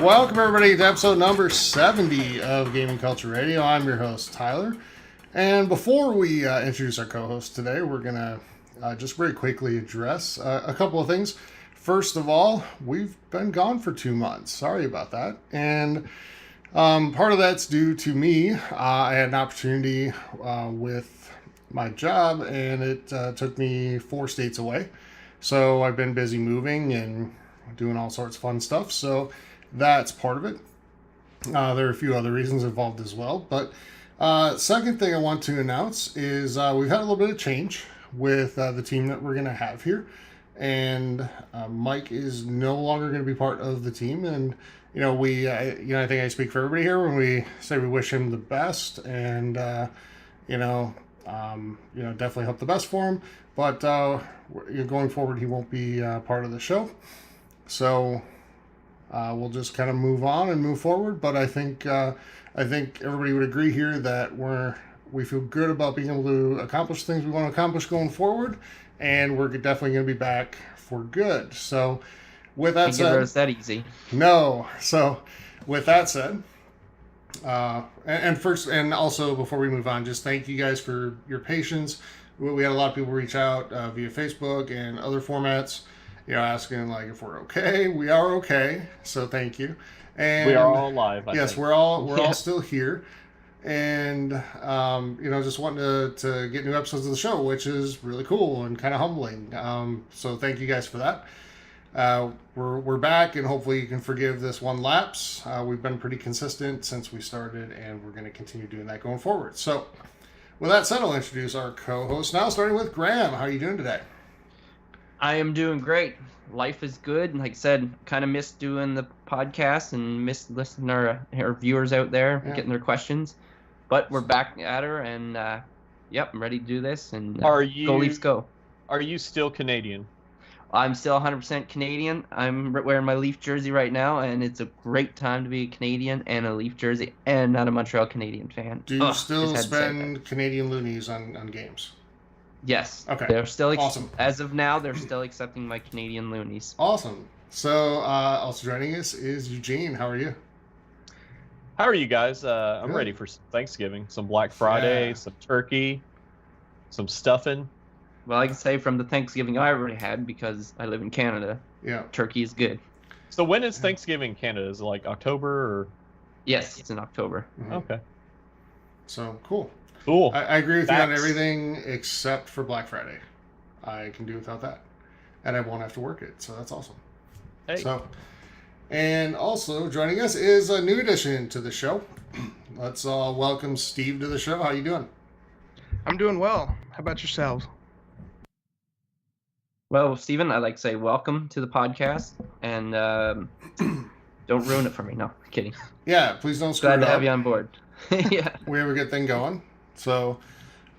Welcome everybody to episode number 70 of Gaming Culture Radio. I'm your host, Tyler. And before we introduce our co-host today, we're going to just very quickly address a couple of things. First of all, we've been gone for 2 months. Sorry about that. And part of that's due to me. I had an opportunity with my job, and it took me 4 states away. So I've been busy moving and doing all sorts of fun stuff. So that's part of it. There are a few other reasons involved as well. But second thing I want to announce is we've had a little bit of change with the team that we're going to have here. And Mike is no longer going to be part of the team. And, I think I speak for everybody here when we say we wish him the best. And, definitely hope the best for him. But going forward, he won't be part of the show. So we'll just kind of move on and move forward. But I think everybody would agree here that we feel good about being able to accomplish things we want to accomplish going forward, and we're definitely going to be back for good. So with that said, it's that easy. No. So with that said, and first and also before we move on, just thank you guys for your patience. We had a lot of people reach out via Facebook and other formats, asking like if we're okay. We are okay, so thank you. And we are all alive. Yes, we're all still here, and just wanting to get new episodes of the show, which is really cool and kind of humbling. So thank you guys for that. We're back, and hopefully you can forgive this one lapse. We've been pretty consistent since we started, and we're going to continue doing that going forward. So with that said, I'll introduce our co-host now, starting with Graham. How are you doing today? I am doing great. Life is good. Like I said, kind of missed doing the podcast and missed listening to our viewers out there, getting their questions. But we're back at her, and I'm ready to do this. And go Leafs, go. Are you still Canadian? I'm still 100% Canadian. I'm wearing my Leaf jersey right now, and it's a great time to be a Canadian and a Leaf jersey and not a Montreal Canadian fan. Do you still spend Canadian loonies on games? Yes. Okay. They're still awesome. As of now, they're still accepting my Canadian loonies. Awesome. So also joining us is Eugene. How are you? How are you guys? I'm ready for Thanksgiving. Some Black Friday, some turkey, some stuffing. Well, I can say from the Thanksgiving I already had, because I live in Canada, turkey is good. So when is Thanksgiving in Canada? Is it like October or? Yes, it's in October. Mm-hmm. Okay. So cool. Cool. I agree with you on everything except for Black Friday. I can do without that. And I won't have to work it, so that's awesome. Hey. So, and also joining us is a new addition to the show. Let's welcome Steve to the show. How you doing? I'm doing well. How about yourselves? Well, Steven, I'd like to say welcome to the podcast, and don't ruin it for me. No, kidding. Yeah, please don't screw it up. Glad to have you on board. Yeah. We have a good thing going. So,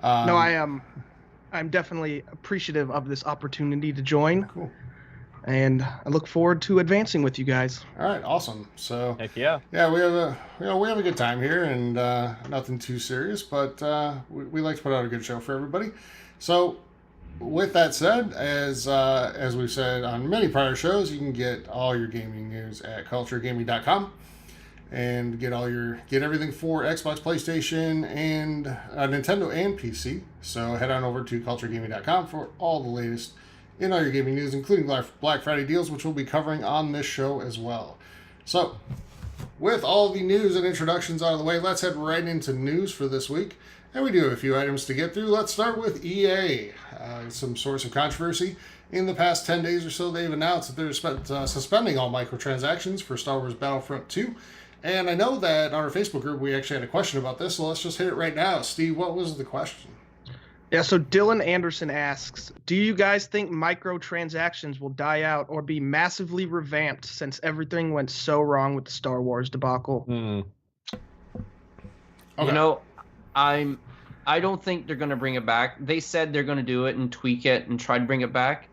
no, I'm definitely appreciative of this opportunity to join. Cool. And I look forward to advancing with you guys. All right, awesome. So, heck yeah. Yeah, we have a good time here, and nothing too serious, but we like to put out a good show for everybody. So, with that said, as we've said on many prior shows, you can get all your gaming news at culturegaming.com. And get everything for Xbox, PlayStation, and Nintendo and PC. So head on over to culturegaming.com for all the latest in all your gaming news, including Black Friday deals, which we'll be covering on this show as well. So with all the news and introductions out of the way, let's head right into news for this week. And we do have a few items to get through. Let's start with EA. Some source of controversy. In the past 10 days or so, they've announced that they're suspending all microtransactions for Star Wars Battlefront 2. And I know that on our Facebook group, we actually had a question about this, so let's just hit it right now. Steve, what was the question? Yeah, so Dylan Anderson asks, do you guys think microtransactions will die out or be massively revamped since everything went so wrong with the Star Wars debacle? Okay. I don't think they're going to bring it back. They said they're going to do it and tweak it and try to bring it back.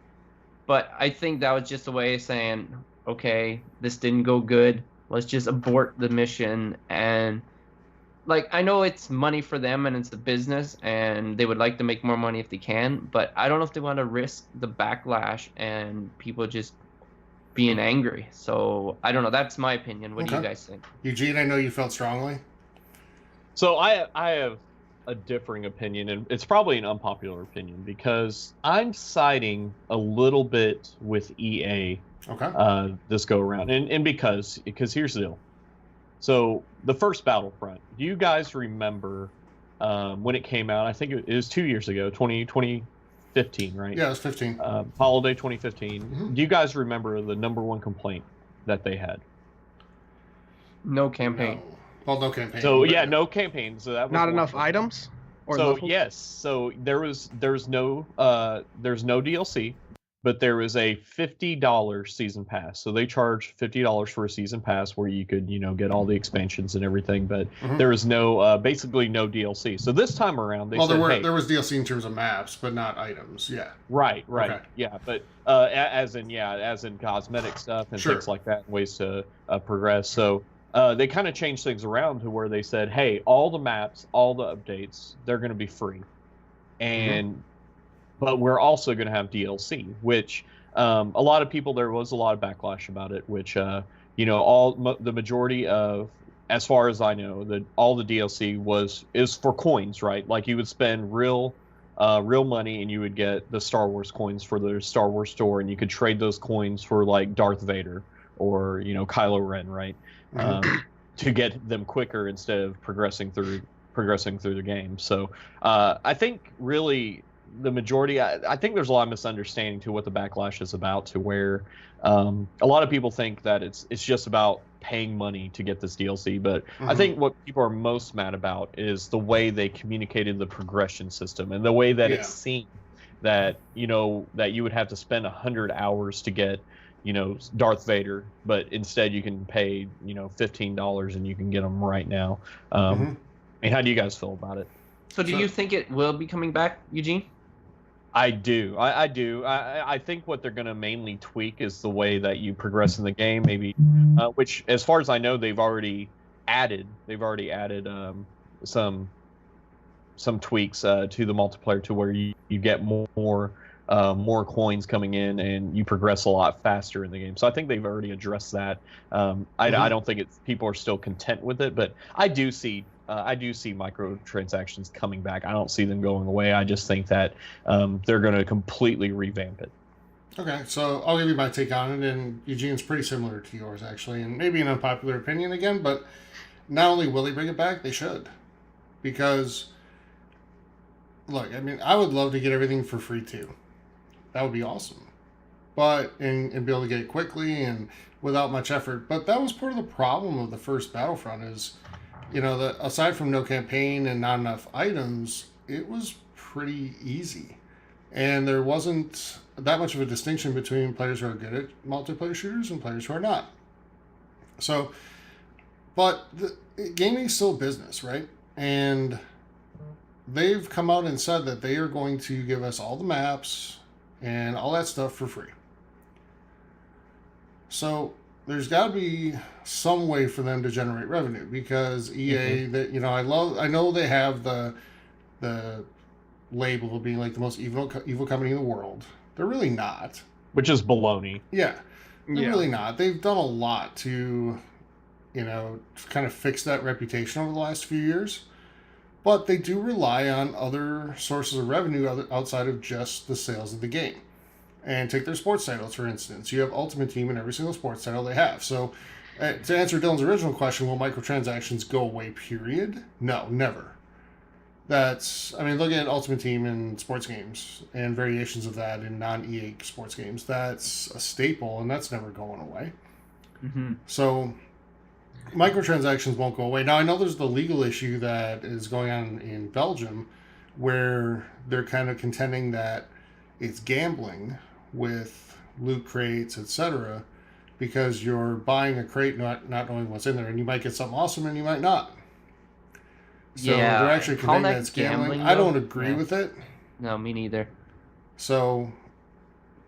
But I think that was just a way of saying, okay, this didn't go good. Let's just abort the mission. And I know it's money for them and it's a business and they would like to make more money if they can, but I don't know if they want to risk the backlash and people just being angry. So I don't know. That's my opinion. What do you Okay. guys think? Eugene, I know you felt strongly. So I have a differing opinion, and it's probably an unpopular opinion because I'm siding a little bit with EA Okay. this go around, and because here's the deal. So the first Battlefront, do you guys remember when it came out? I think it was 2 years ago, 2015, right? Yeah, it was 15. Holiday 2015. Mhm. Do you guys remember the number one complaint that they had? No campaign. No. Well, no campaign. So but- yeah, no campaign. So that was Not one enough thing. items or So levels? yes, so there's no DLC, but there was a $50 season pass. So they charge $50 for a season pass where you could get all the expansions and everything, but Mhm. there was no basically no DLC. So this time around they Well, said, hey, there was DLC in terms of maps, but not items. Yeah. right, Okay. yeah, but as in cosmetic stuff and Sure. things like that, and ways to progress. So they kind of changed things around to where they said, hey, all the maps, all the updates, they're going to be free, and but we're also going to have DLC, which a lot of people, there was a lot of backlash about it, which the majority of, as far as I know, all the DLC is for coins, right? Like you would spend real money and you would get the Star Wars coins for the Star Wars store, and you could trade those coins for like Darth Vader or Kylo Ren, right? To get them quicker instead of progressing through the game. So I think really the majority, I think there's a lot of misunderstanding to what the backlash is about, to where a lot of people think that it's just about paying money to get this DLC, but I think what people are most mad about is the way they communicated the progression system and the way that Yeah. it seemed that that you would have to spend 100 hours to get Darth Vader, but instead you can pay $15 and you can get them right now. I mean, how do you guys feel about it? So do you think it will be coming back, Eugene? I do. I do. I think what they're going to mainly tweak is the way that you progress in the game, maybe, which, as far as I know, they've already added some tweaks to the multiplayer to where you get more coins coming in and you progress a lot faster in the game. So I think they've already addressed that. I don't think people are still content with it, but I do see microtransactions coming back. I don't see them going away. I just think that they're going to completely revamp it. Okay, so I'll give you my take on it, and Eugene's pretty similar to yours, actually, and maybe an unpopular opinion again, but not only will they bring it back, they should. Because, look, I mean, I would love to get everything for free, too. That would be awesome. But, and be able to get it quickly and without much effort. But that was part of the problem of the first Battlefront is, aside from no campaign and not enough items, it was pretty easy. And there wasn't that much of a distinction between players who are good at multiplayer shooters and players who are not. So, but gaming is still business, right? And they've come out and said that they are going to give us all the maps and all that stuff for free. So there's got to be some way for them to generate revenue, because EA, that I know they have the label of being like the most evil company in the world. They're really not. Which is baloney. Yeah, they're really not. They've done a lot to, kind of fix that reputation over the last few years. But they do rely on other sources of revenue outside of just the sales of the game. And take their sports titles, for instance. You have Ultimate Team in every single sports title they have. So, to answer Dylan's original question, will microtransactions go away, period? No, never. Look at Ultimate Team in sports games and variations of that in non-EA sports games. That's a staple, and that's never going away. So, microtransactions won't go away. Now, I know there's the legal issue that is going on in Belgium where they're kind of contending that it's gambling with loot crates, etc., because you're buying a crate not knowing what's in there, and you might get something awesome and you might not. So Yeah, they're actually call contending that that it's gambling. gambling, I don't though? agree Yeah. with it. No, me neither. So,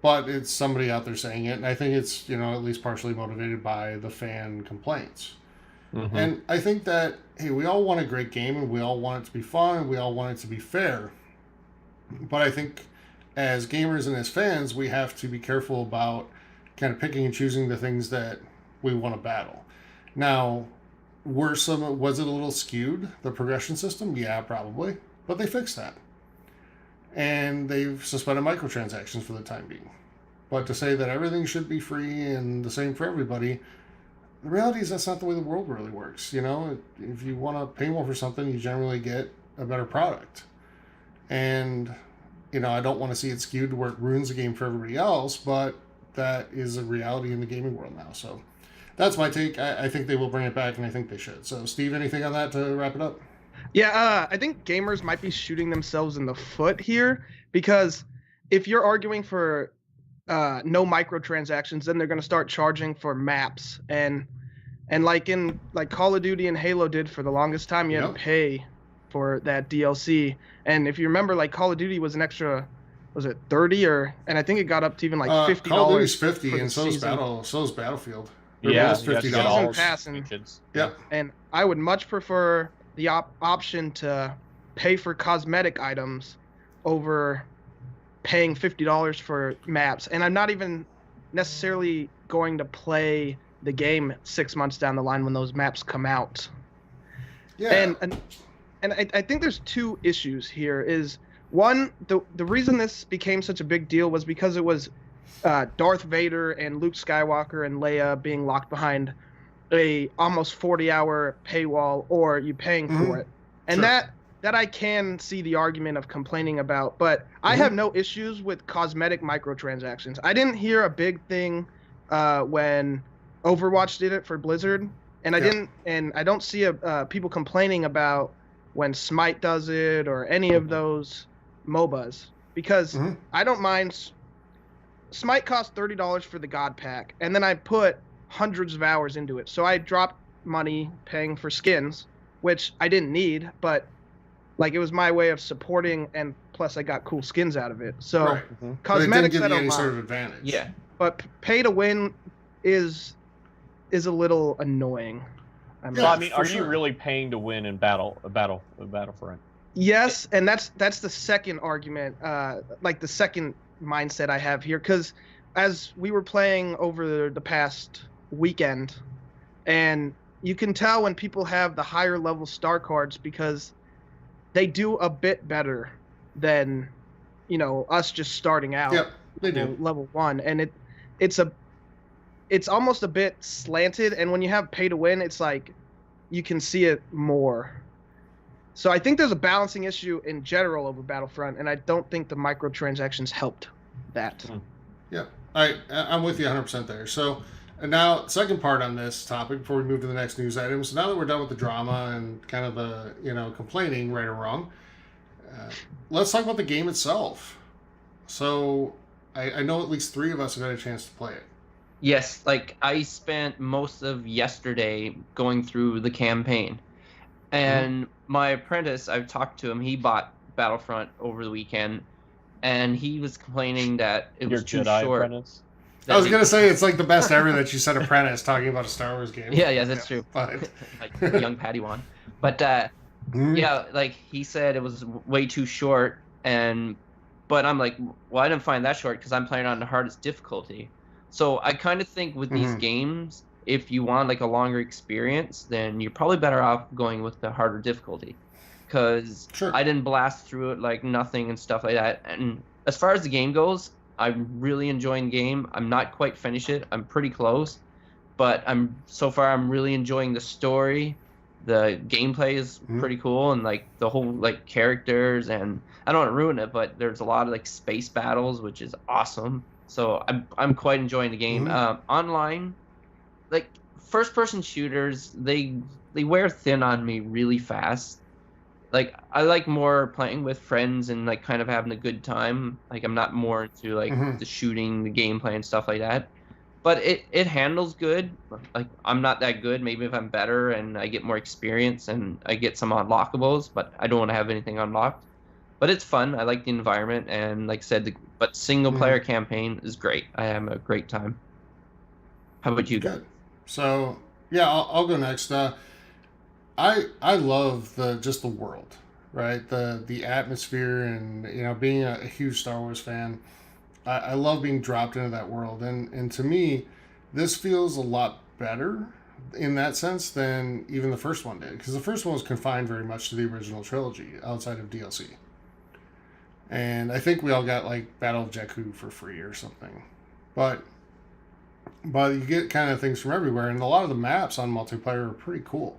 but it's somebody out there saying it, and I think it's at least partially motivated by the fan complaints. And I think that, hey, we all want a great game, and we all want it to be fun, and we all want it to be fair. But I think as gamers and as fans, we have to be careful about kind of picking and choosing the things that we want to battle. Now, was it a little skewed, the progression system? Yeah, probably, but they fixed that, and they've suspended microtransactions for the time being. But to say that everything should be free and the same for everybody, the reality is that's not the way the world really works. You know, if you want to pay more for something, you generally get a better product. And, you know, I don't want to see it skewed to where it ruins the game for everybody else, but that is a reality in the gaming world now. So that's my take. I think they will bring it back, and I think they should. So, Steve, anything on that to wrap it up? Yeah, I think gamers might be shooting themselves in the foot here, because if you're arguing for no microtransactions, then they're going to start charging for maps, and like in Call of Duty and Halo did for the longest time, you had to pay for that DLC. And if you remember, like, Call of Duty was an extra, was it 30 and I think it got up to even like $50. Call of Duty's 50, and so is Battlefield. Yeah, it's $50. Pass and I would much prefer the option to pay for cosmetic items over paying $50 for maps. And I'm not even necessarily going to play the game 6 months down the line when those maps come out. Yeah. And I think there's two issues here. Is one, the reason this became such a big deal was because it was Darth Vader and Luke Skywalker and Leia being locked behind a almost 40-hour paywall, or you paying for it. And that I can see the argument of complaining about, but I have no issues with cosmetic microtransactions. I didn't hear a big thing when Overwatch did it for Blizzard, and I don't see people complaining about when Smite does it or any of those MOBAs, because I don't mind. Smite cost $30 for the God Pack, and then I put hundreds of hours into it. So I dropped money paying for skins, which I didn't need, but like it was my way of supporting, and plus I got cool skins out of it. So cosmetics that any sort of advantage. Yeah. But pay to win is a little annoying. I mean, are you really paying to win in Battlefront? Yes, and that's the second argument, like the second mindset I have here, because as we were playing over the past weekend, and you can tell when people have the higher level star cards because they do a bit better than, you know, us just starting out. Yep, they do. Level 1, and it's almost a bit slanted, and when you have pay to win, it's like you can see it more. So I think there's a balancing issue in general over Battlefront, and I don't think the microtransactions helped that. Yeah, I'm with you 100% there. So and now, second part on this topic before we move to the next news item. So now that we're done with the drama and kind of the, you know, complaining, right or wrong, let's talk about the game itself. So I know at least 3 of us have had a chance to play it. Yes, like I spent most of yesterday going through the campaign. And my apprentice, I've talked to him, he bought Battlefront over the weekend, and he was complaining that it was too Jedi short. Apprentice? I was going to say, it's like the best ever that you said apprentice talking about a Star Wars game. Yeah, that's true. But like young Padawan. But yeah, like he said it was way too short, but I'm like, well, I didn't find that short because I'm playing on the hardest difficulty. So I kind of think with these games, if you want like a longer experience, then you're probably better off going with the harder difficulty, because I didn't blast through it like nothing and stuff like that. And as far as the game goes, I'm really enjoying the game. I'm not quite finished it. I'm pretty close, but so far I'm really enjoying the story. The gameplay is pretty cool, and like the whole like characters, and I don't want to ruin it, but there's a lot of like space battles, which is awesome. So I'm quite enjoying the game. Online, like first person shooters, they wear thin on me really fast. Like I like more playing with friends and like kind of having a good time. Like I'm not more into like the shooting, the gameplay and stuff like that. But it handles good. Like I'm not that good. Maybe if I'm better and I get more experience and I get some unlockables, but I don't want to have anything unlocked. But it's fun. I like the environment, and like I said, but single player campaign is great. I have a great time. How about you guys? So yeah, I'll go next. I love just the world, right? The atmosphere, and you know, being a huge Star Wars fan, I love being dropped into that world, and to me, this feels a lot better in that sense than even the first one did, because the first one was confined very much to the original trilogy outside of DLC. And I think we all got like Battle of Jakku for free or something, but you get kind of things from everywhere, and a lot of the maps on multiplayer are pretty cool.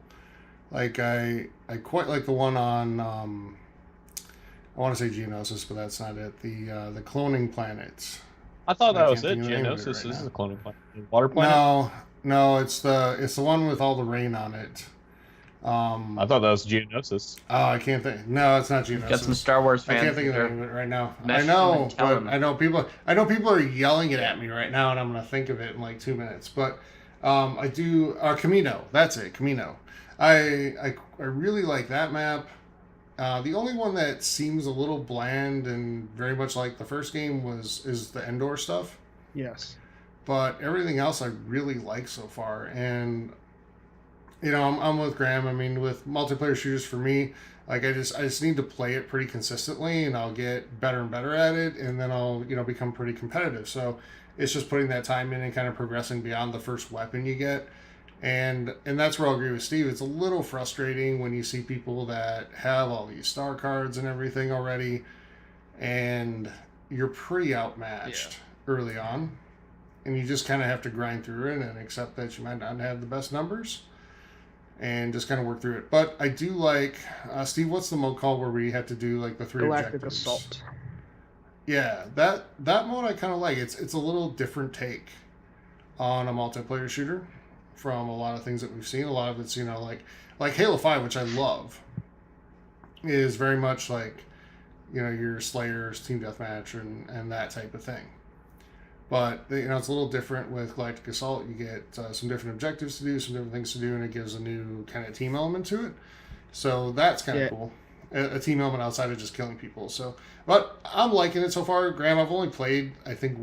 Like I quite like the one on I want to say Geonosis, but that's not it. The cloning planets. I thought I that was can't it. think of the name of it Geonosis right is now. the cloning planet. Water planet? No, it's the one with all the rain on it. I thought that was Geonosis. Oh, I can't think. No, it's not Geonosis. Got some Star Wars I fans. can't think of the there. name of it right now. I Message them know, and tell but them. I know people are yelling it at me right now, and I'm gonna think of it in like 2 minutes. But I do. Camino. That's it. Camino. I really like that map. The only one that seems a little bland and very much like the first game is the Endor stuff. Yes. But everything else I really like so far, and I'm with Graham. I mean, with multiplayer shooters for me, like I just need to play it pretty consistently, and I'll get better and better at it, and then I'll become pretty competitive. So it's just putting that time in and kind of progressing beyond the first weapon you get, and that's where I'll agree with Steve. It's a little frustrating when you see people that have all these star cards and everything already, and you're pretty outmatched early on, and you just kind of have to grind through it and accept that you might not have the best numbers, and just kind of work through it. But I do like, Steve, what's the mode called where we have to do like the 3 Galactic objectives? Assault. Yeah, that mode I kind of like. It's a little different take on a multiplayer shooter from a lot of things that we've seen. A lot of it's like Halo 5, which I love, is very much like your Slayers, Team Deathmatch, and that type of thing. But it's a little different with Galactic Assault. You get some different objectives to do, some different things to do, and it gives a new kind of team element to it. So that's kind of cool. A team element outside of just killing people. So, but I'm liking it so far. Graham, I've only played, I think,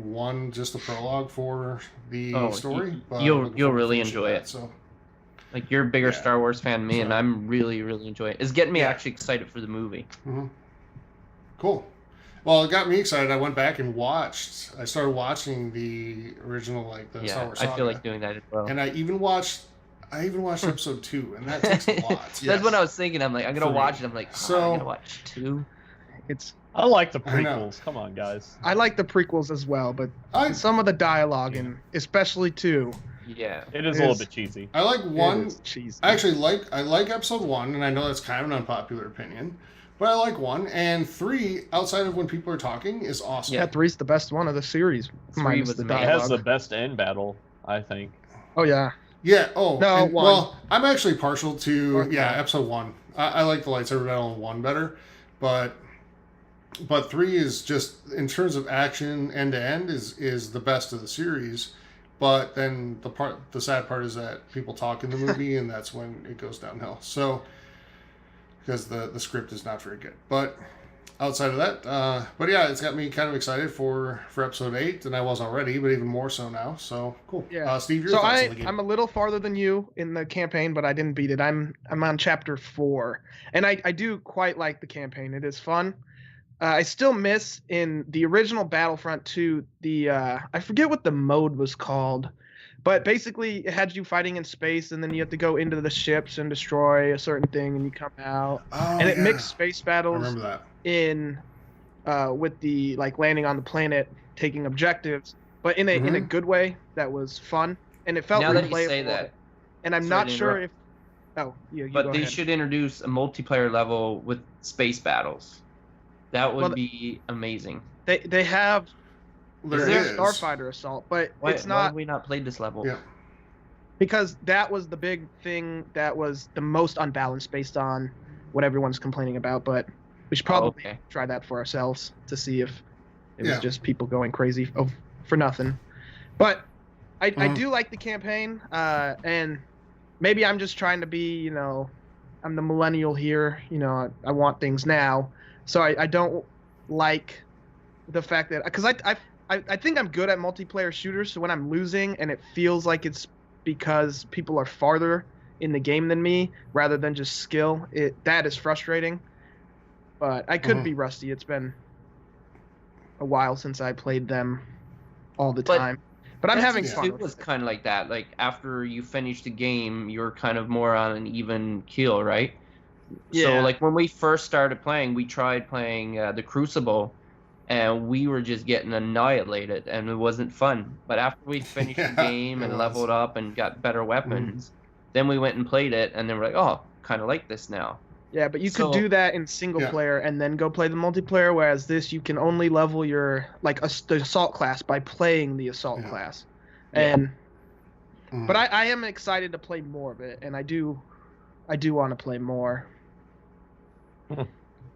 just the prologue for the story. But you'll really enjoy it. So, like, you're a bigger Yeah. Star Wars fan than me, and So- I'm really, really enjoying it. It's getting me Yeah. actually excited for the movie. mhm. Cool. Well, it got me excited. I went back and I started watching the original, like the Star Yeah, Wars I saga. feel like doing that as well. And I even watched episode 2, and that takes a lot. That's what I was thinking. I'm like, I'm gonna For me. watch it. I'm like, So- I'm gonna watch 2. It's I like the I know. prequels. Come on, guys. I like the prequels as well, but I some of the dialogue, and especially 2, Yeah. It is It a little is- bit cheesy. I like it 1. is cheesy. I actually I like episode 1, and I know that's kind of an unpopular opinion, but I like 1. And 3, outside of when people are talking, is awesome. Yeah, 3's the best one of the series, 3 minus was the amazing. It has the dialogue. best end battle, I think. Oh yeah, Yeah. Oh, No, and- 1. well, I'm actually partial to Okay. episode 1. I like the lightsaber battle in 1 better, but 3 is just, in terms of action end to end, is the best of the series. But then the sad part is that people talk in the movie, and that's when it goes downhill. So, because the script is not very good. But outside of that, but yeah, it's got me kind of excited for episode 8, and I was already, but even more so now. So cool. Yeah. Steve, your so thoughts on the game? I'm a little farther than you in the campaign, but I didn't beat it. I'm on chapter 4, and I do quite like the campaign. It is fun. I still miss in the original Battlefront 2 the I forget what the mode was called, but basically it had you fighting in space, and then you have to go into the ships and destroy a certain thing, and you come out, Oh, and it yeah. mixed space I battles remember that. in with the like landing on the planet, taking objectives, but in a Mhm. good way that was fun, and it felt Now that you replayable. say that, And I'm sorry not to sure interrupt. if you but go they ahead. should introduce a multiplayer level with space battles. That would Well, be amazing. They have There there's is. Starfighter Assault, but Why, it's why not have we not played this level? Yeah. because that was the big thing that was the most unbalanced based on what everyone's complaining about. But we should probably okay. try that for ourselves to see if it Yeah. was just people going crazy for nothing. But I Mhm. do like the campaign, and maybe I'm just trying to be, I'm the millennial here. I want things now, so I don't like the fact that because I think I'm good at multiplayer shooters. So when I'm losing and it feels like it's because people are farther in the game than me rather than just skill, that is frustrating. But I could Mhm. be rusty. It's been a while since I played them all the But time. But I'm having Destiny fun. 2 With was it. kind of like that. Like after you finish the game, you're kind of more on an even keel, right? So Yeah. like when we first started playing, we tried playing the Crucible, and we were just getting annihilated, and it wasn't fun. But after we finished the Yeah, game it and was. leveled up and got better weapons, then we went and played it, and then we're like, oh, kind of like this now. Yeah, but you So- could do that in single Yeah. player and then go play the multiplayer. Whereas this, you can only level your the assault class by playing the assault Yeah. class. Yeah. And Mhm. but I am excited to play more of it, and I do want to play more.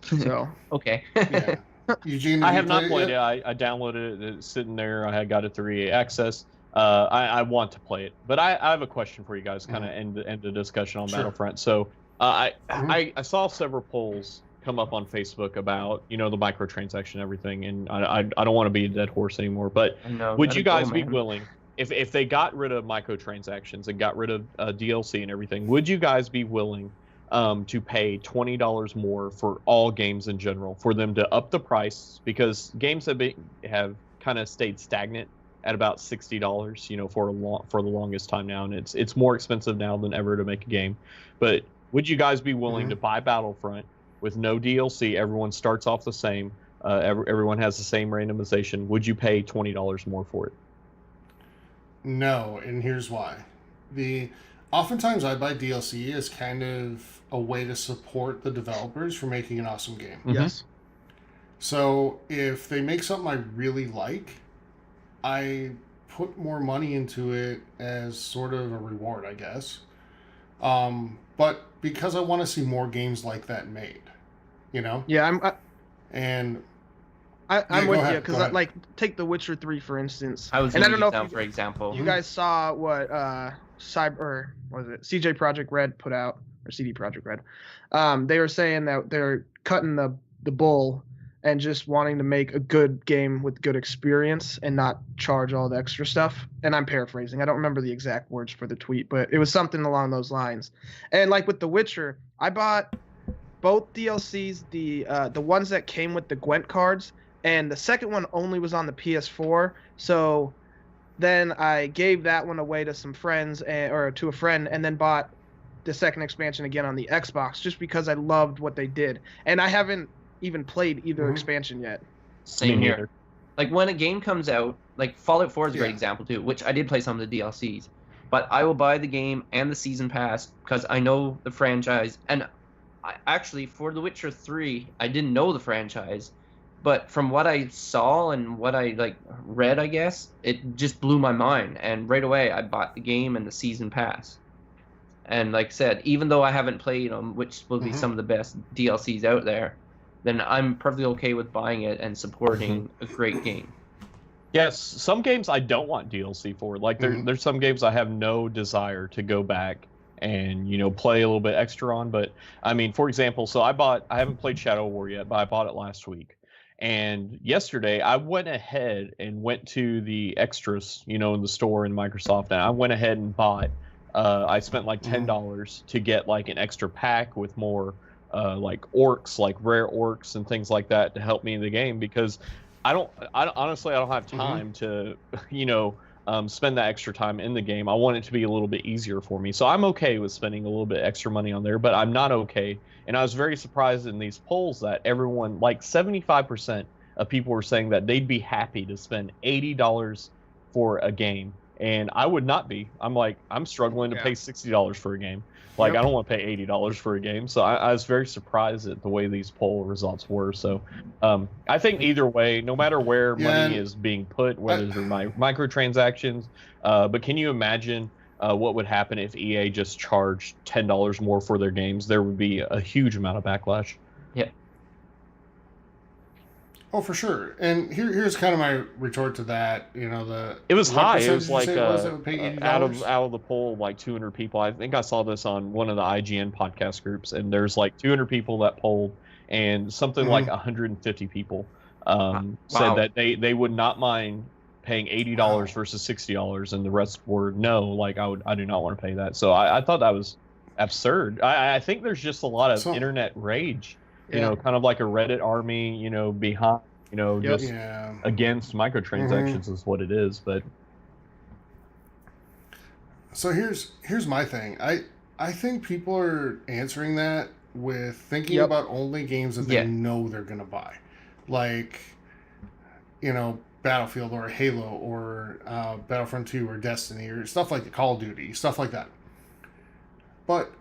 So Okay. yeah. Eugene, I you have not played played yet? it. I downloaded it. It's sitting there. I had got it through EA Access. I want to play it, but I have a question for you guys, kind of end the discussion on Sure. Battlefront. So I Mhm. I saw several polls come up on Facebook about the microtransaction and everything, and I don't want to be a dead horse anymore, but I know, would let you it go, guys be man. willing if they got rid of microtransactions and got rid of DLC and everything? Would you guys be willing to pay $20 more for all games in general, for them to up the price, because games have kind of stayed stagnant at about $60, for the longest time now, and it's more expensive now than ever to make a game. But would you guys be willing Mhm. to buy Battlefront with no DLC? Everyone starts off the same. Everyone has the same randomization. Would you pay $20 more for it? No, and here's why. Oftentimes I buy DLC as kind of a way to support the developers for making an awesome game. Mhm. yes, So if they make something I really like, I put more money into it as sort of a reward, I guess. But because I want to see more games like that made, yeah, and I'm Yeah, go with you ahead, because go ahead. like take The Witcher 3 for instance. I was And I going don't to know use if that for example. You guys saw what CJ Project Red put out, or CD Project Red. They were saying that they're cutting the bull and just wanting to make a good game with good experience and not charge all the extra stuff. And I'm paraphrasing. I don't remember the exact words for the tweet, but it was something along those lines. And like with The Witcher, I bought both DLCs, the ones that came with the Gwent cards, and the second one only was on the PS4. So then I gave that one away to some friends or to a friend, and then bought the second expansion again on the Xbox just because I loved what they did. And I haven't even played either Mhm. expansion yet. Same Me here. neither. Like when a game comes out, like Fallout 4 is a great Yeah. example too, which I did play some of the DLCs. But I will buy the game and the season pass because I know the franchise. And actually, for The Witcher 3, I didn't know the franchise, but from what I saw and what I read, I guess it just blew my mind. And right away, I bought the game and the season pass. And like I said, even though I haven't played them, which will be Mhm. some of the best DLCs out there, then I'm perfectly okay with buying it and supporting a great game. Yes, some games I don't want DLC for. Like Mhm. there's some games I have no desire to go back and play a little bit extra on. But I mean, for example, so I haven't played Shadow War yet, but I bought it last week. And yesterday I went ahead and went to the extras, in the store in Microsoft, and I went ahead and bought. I spent like $10 to get like an extra pack with more like orcs, like rare orcs and things like that to help me in the game, because honestly, I don't have time to, spend that extra time in the game. I want it to be a little bit easier for me. So I'm okay with spending a little bit extra money on there, but I'm not okay. And I was very surprised in these polls that everyone, like 75% of people were saying that they'd be happy to spend $80 for a game. And I would not be. I'm struggling to Yeah. pay $60 for a game. Like, Yep. I don't want to pay $80 for a game. So I was very surprised at the way these poll results were. So I think either way, no matter where money is being put, whether they're microtransactions, but can you imagine what would happen if EA just charged $10 more for their games? There would be a huge amount of backlash. Oh, for sure. And here's kind of my retort to that. It was what high. It percentage was did you like say it was that would pay $80? out of the poll, like 200 people. I think I saw this on one of the IGN podcast groups, and there's like 200 people that polled, and something like 150 people said Wow. that they would not mind paying $80 Wow. versus $60, and the rest were no. Like I do not want to pay that. So I thought that was absurd. I think there's just a lot of So- internet rage. Yeah. Kind of like a Reddit army. Behind Yep. Just against microtransactions is what it is. But so here's my thing. I think people are answering that with thinking about only games that they know they're gonna buy, like Battlefield or Halo or Battlefront 2 or Destiny or stuff like Call of Duty, stuff like that. But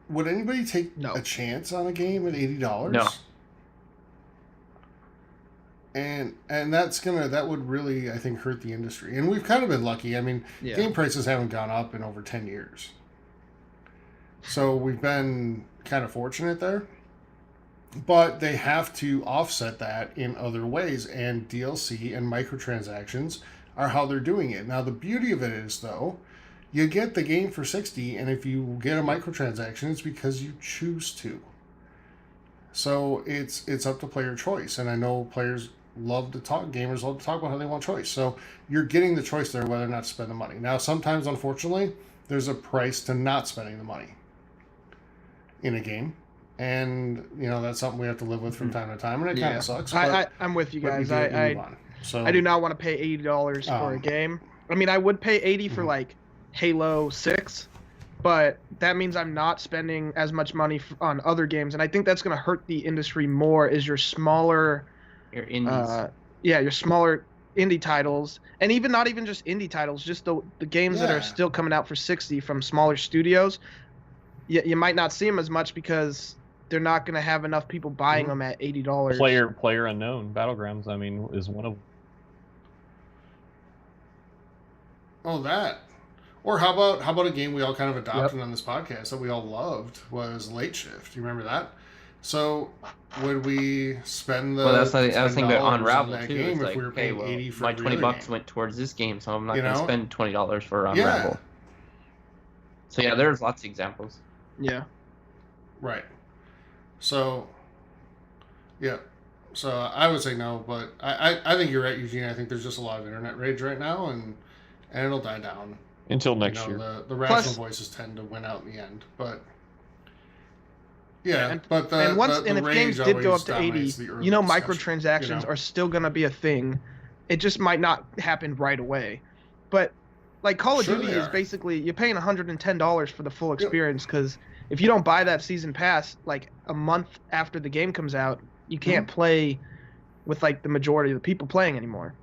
would anybody take a chance on a game at $80? No. And that would really, I think, hurt the industry. And we've kind of been lucky. I mean, game prices haven't gone up in over 10 years. So we've been kind of fortunate there. But they have to offset that in other ways, and DLC and microtransactions are how they're doing it. Now, the beauty of it is, though, you get the game for $60, and if you get a microtransaction, it's because you choose to. So it's up to player choice, and I know gamers love to talk about how they want choice. So you're getting the choice there whether or not to spend the money. Now, sometimes, unfortunately, there's a price to not spending the money in a game. And that's something we have to live with from time to time, and it kind of sucks. But, I'm with you guys. So I do not want to pay $80 for a game. I mean, I would pay $80 for like Halo 6, but that means I'm not spending as much money on other games, and I think that's going to hurt the industry more. Is your smaller, your indies, your smaller indie titles, and not even just indie titles, just the games that are still coming out for $60 from smaller studios. You might not see them as much because they're not going to have enough people buying them at $80. Player Unknown Battlegrounds, I mean, is one of. Oh, that. Or how about a game we all kind of adopted on this podcast that we all loved was Late Shift. You remember that? So would we spend the? Well, that's I was thinking about Unravel too. Game it's if like, we were paying okay, $80 for my $20 game? went towards this game, so I'm not going to spend $20 for Unravel. Yeah. So yeah, there's lots of examples. Yeah. Right. So, yeah. So I would say no, but I think you're right, Eugene. I think there's just a lot of internet rage right now, and it'll die down until next year. The rational voices tend to win out in the end, but yeah. If games did go up to 80, microtransactions are still gonna be a thing. It just might not happen right away, but. Like Call of Duty is basically you're paying $110 for the full experience because if you don't buy that season pass like a month after the game comes out, you can't play with like the majority of the people playing anymore.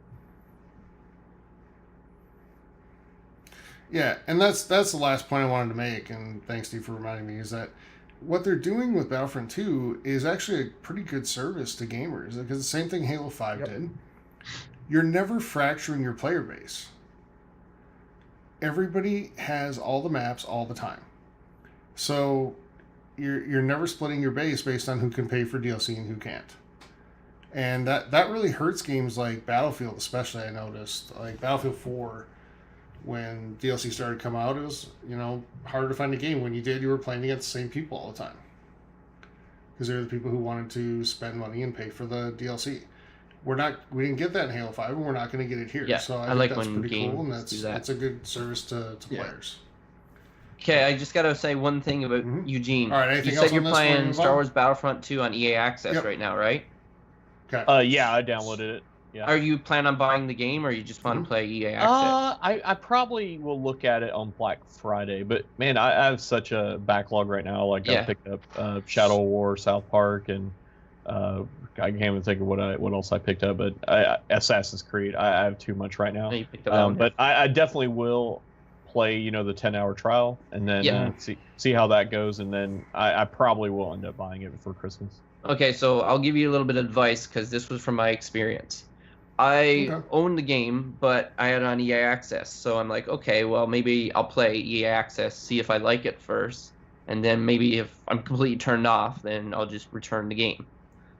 Yeah, and that's the last point I wanted to make, and thanks Steve for reminding me, is that what they're doing with Battlefront 2 is actually a pretty good service to gamers because the same thing Halo 5 did. You're never fracturing your player base. Everybody has all the maps all the time. So you're never splitting your base based on who can pay for DLC and who can't. And that really hurts games like Battlefield, especially. I noticed like Battlefield 4, when DLC started to come out, it was harder to find a game. When you did, you were playing against the same people all the time because they're the people who wanted to spend money and pay for the DLC. We didn't get that in Halo 5, and we're not going to get it here. Yeah, so I think like that's when pretty games cool, and that's a good service to players. Okay, I just got to say one thing about Eugene. All right, anything you else said you're on this playing one, Star Wars Battlefront 2 on EA Access right now, right? Okay. Yeah, I downloaded it. Yeah. Are you planning on buying the game, or you just want to play EA Access? I probably will look at it on Black Friday, but man, I have such a backlog right now. Like I picked up Shadow War, South Park, and I can't even think of what else I picked up. But Assassin's Creed, I have too much right now. You picked up but I definitely will play, the 10-hour trial, and then see how that goes, and then I probably will end up buying it for Christmas. Okay, so I'll give you a little bit of advice because this was from my experience. I owned the game, but I had it on EA Access. So I'm like, okay, well, maybe I'll play EA Access, see if I like it first. And then maybe if I'm completely turned off, then I'll just return the game.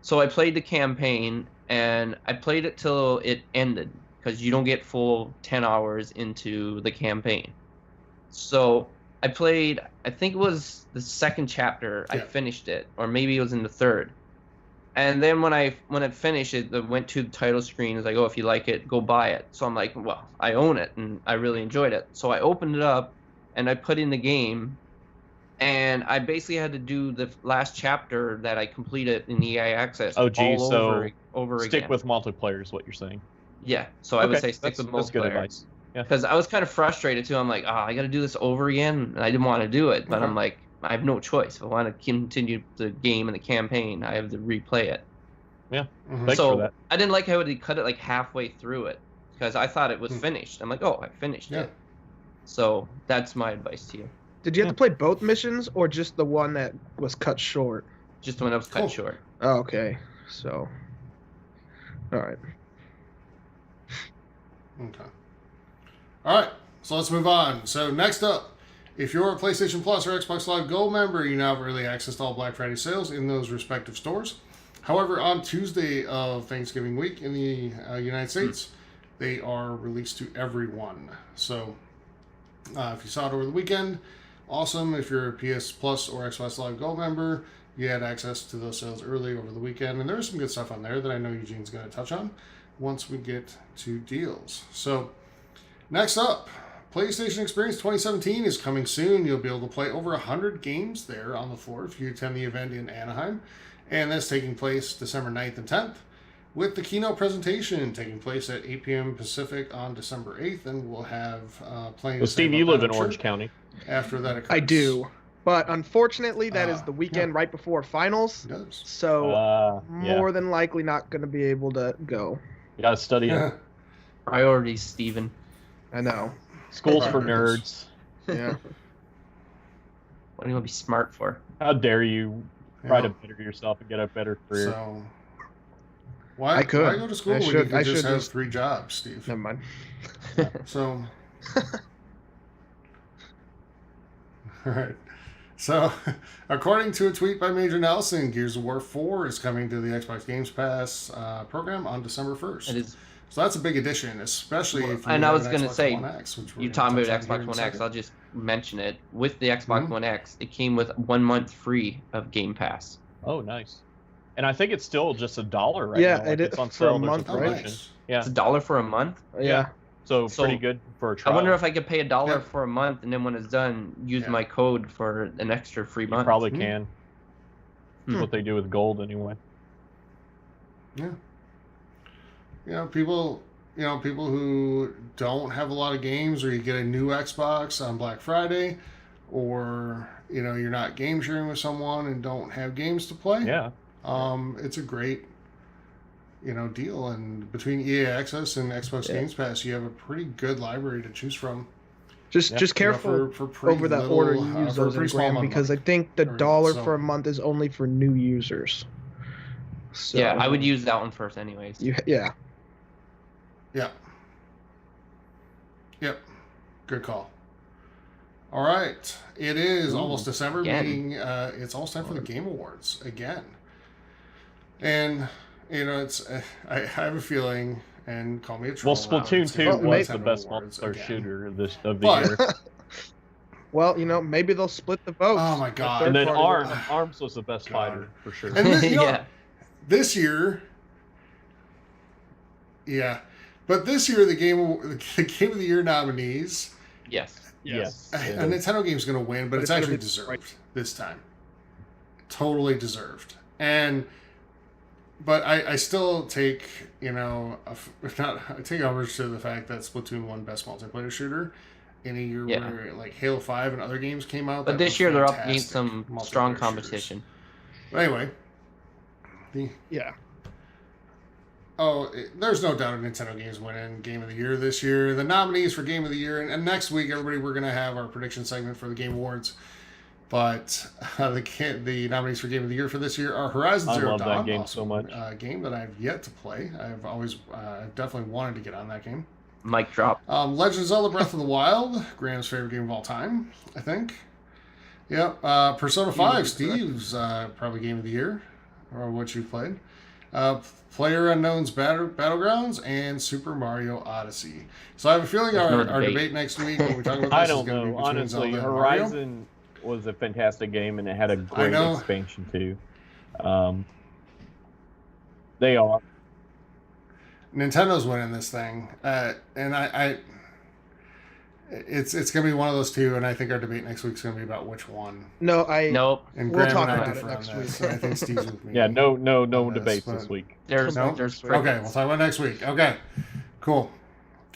So I played the campaign, and I played it till it ended because you don't get full 10 hours into the campaign. So I played, I think it was the second chapter, I finished it, or maybe it was in the third. And then when I finished it, it went to the title screen. It's like, oh, if you like it, go buy it. So I'm like, well, I own it, and I really enjoyed it. So I opened it up, and I put in the game, and I basically had to do the last chapter that I completed in EA Access Oh, geez, all so over Stick again. with multiplayer is what you're saying. Yeah, so I would Okay, say stick with that's good multiplayer. advice. Yeah. Because I was kind of frustrated too. I'm like, I got to do this over again, and I didn't want to do it. But Okay. I'm like, I have no choice. If I want to continue the game and the campaign, I have to replay it. Yeah. Mhm. Thanks so for that. I didn't like how they cut it like halfway through it, because I thought it was finished. I'm like, oh, I finished Yeah. it. So that's my advice to you. Did you have to play both missions or just the one that was cut short? Just when I was cut Cool. short. Oh, okay. So, all right. Okay. All right. So let's move on. So next up, if you're a PlayStation Plus or Xbox Live Gold member, you now have early access to all Black Friday sales in those respective stores. However, on Tuesday of Thanksgiving week in the United States, they are released to everyone. So if you saw it over the weekend, awesome. If you're a PS Plus or Xbox Live Gold member, you had access to those sales early over the weekend. And there's some good stuff on there that I know Eugene's going to touch on once we get to deals. So next up, PlayStation Experience 2017 is coming soon. You'll be able to play over 100 games there on the floor if you attend the event in Anaheim. And that's taking place December 9th and 10th, with the keynote presentation taking place at 8 p.m. Pacific on December 8th. And we'll have plenty Well, to say Steve, about you live that, in I'm Orange sure, County. after that occurs. I do, but unfortunately, that is the Yeah. weekend right before finals. It does. So Yeah. more than likely not going to be able to go. You gotta study it. Priorities, Steven. I know. School's for Priorities. nerds. Yeah. What do you want to be smart for? How dare you try to Yeah. better yourself and get a better career? So why, I could. why go to school I when should- you can I just should have just- 3 jobs, Steve? Never mind. So, all right. So, according to a tweet by Major Nelson, Gears of War 4 is coming to the Xbox Games Pass program on December 1st. It is. So that's a big addition, especially if you And I have was an gonna Xbox say, One X, which we're You gonna talking about touch on here in Xbox a One X? second. I'll just mention it. With the Xbox One X, it came with 1 month free of Game Pass. Oh, nice. And I think it's still just $1 right Yeah, now. it it's is on for sale. a There's month, Oh, promotion. nice. Yeah. It's $1 for a month. Yeah. So So, pretty good for a I trial. wonder if I could pay $1 Yeah. for a month, and then when it's done, use Yeah. my code for an extra free you month. probably Hmm. can. That's Hmm. what they do with gold anyway. Yeah. People who don't have a lot of games, or you get a new Xbox on Black Friday, or you're not game sharing with someone and don't have games to play. Yeah. It's a great deal, and between EA Access and Xbox Yeah. Games Pass, you have a pretty good library to choose from. Just Yeah. just careful for pretty over that little, order you use for a those in pretty small Graham, amount of because I money. think the Everything, dollar so- for a month is only for new users. So, Yeah, I would use that one first, anyways. Yeah. Yep. Good call. All right. It is Ooh, almost December, again. meaning it's almost time for the Game Awards again. And, it's I have a feeling, and call me a troll. Well, Splatoon 2 Well, was may- the best Awards multiplayer again. shooter of the But- year. Well, maybe they'll split the votes. Oh my The God. third And then party will- Arms was the best God. fighter for sure. And then, Yeah. this year, yeah, but this year the game of the year nominees, Yes. Yes. a Nintendo game's going to win, but But it's it's gonna actually be- deserved right. this time. Totally deserved. But I still take, I take homage to the fact that Splatoon won Best Multiplayer Shooter in a year Yeah. where like Halo 5 and other games came out. But that this were year they're up against fantastic some strong multiplayer competition. shooters. But anyway, Yeah. there's no doubt Nintendo games winning Game of the Year this year. The nominees for Game of the Year, and next week, everybody, we're going to have our prediction segment for the Game Awards. But the nominees for Game of the Year for this year are Horizon I Zero love Dawn. that game so much. Game that I've yet to play. I've definitely wanted to get on that game. Mic drop. Legend of Zelda Breath of the Wild, Graham's favorite game of all time, I think. Yep. Persona 5, Steve's probably Game of the Year, or what you've played. Player Unknown's Battlegrounds, and Super Mario Odyssey. So I have a feeling There's no our debate. debate next week when we talk about this I is don't going to be know. between Honestly, Zelda and Mario. Horizon was a fantastic game and it had a great know. expansion too. They are. Nintendo's winning this thing, and it's gonna be one of those two, and I think our debate next week's gonna be about which one. No, Nope. And We'll Graham talk and I about it differ on next this. week. I think Steve's with me. Yeah, no on this, debates but- this week. There's No? there's Okay, we'll talk about it next week. Okay, cool.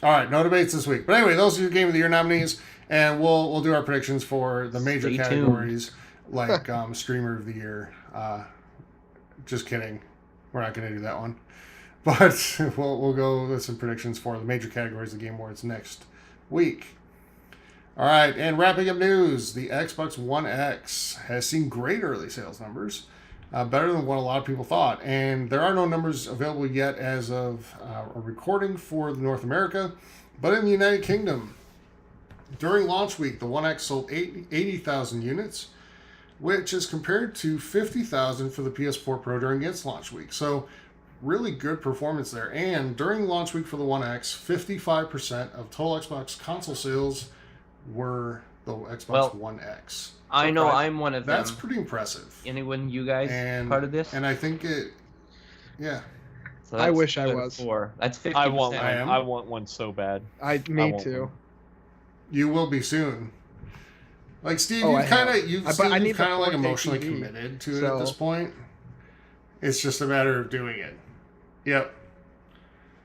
All right, no debates this week. But anyway, those are your Game of the Year nominees, and we'll do our predictions for the major Stay tuned. categories like Streamer of the Year. Just kidding, we're not going to do that one. But we'll go with some predictions for the major categories of Game Awards next week. All right, and wrapping up news, the Xbox One X has seen great early sales numbers. Better than what a lot of people thought. And there are no numbers available yet as of a recording for North America. But in the United Kingdom, during launch week, the One X sold 80,000 units, which is compared to 50,000 for the PS4 Pro during its launch week. So really good performance there. And during launch week for the One X, 55% of total Xbox console sales were the Xbox Well, One X. I know Surprise. I'm one of That's them. pretty impressive. Anyone, you guys, And part of this? And I think yeah. So I that's wish I good was. for- That's 50%. I want one. I am. I want one so bad. Me want too. one. You will be soon. Like Steve, Oh, I you've kind have. of you've But I need the kind of like 4K emotionally TV, committed to it at so- this point. It's just a matter of doing it. Yep.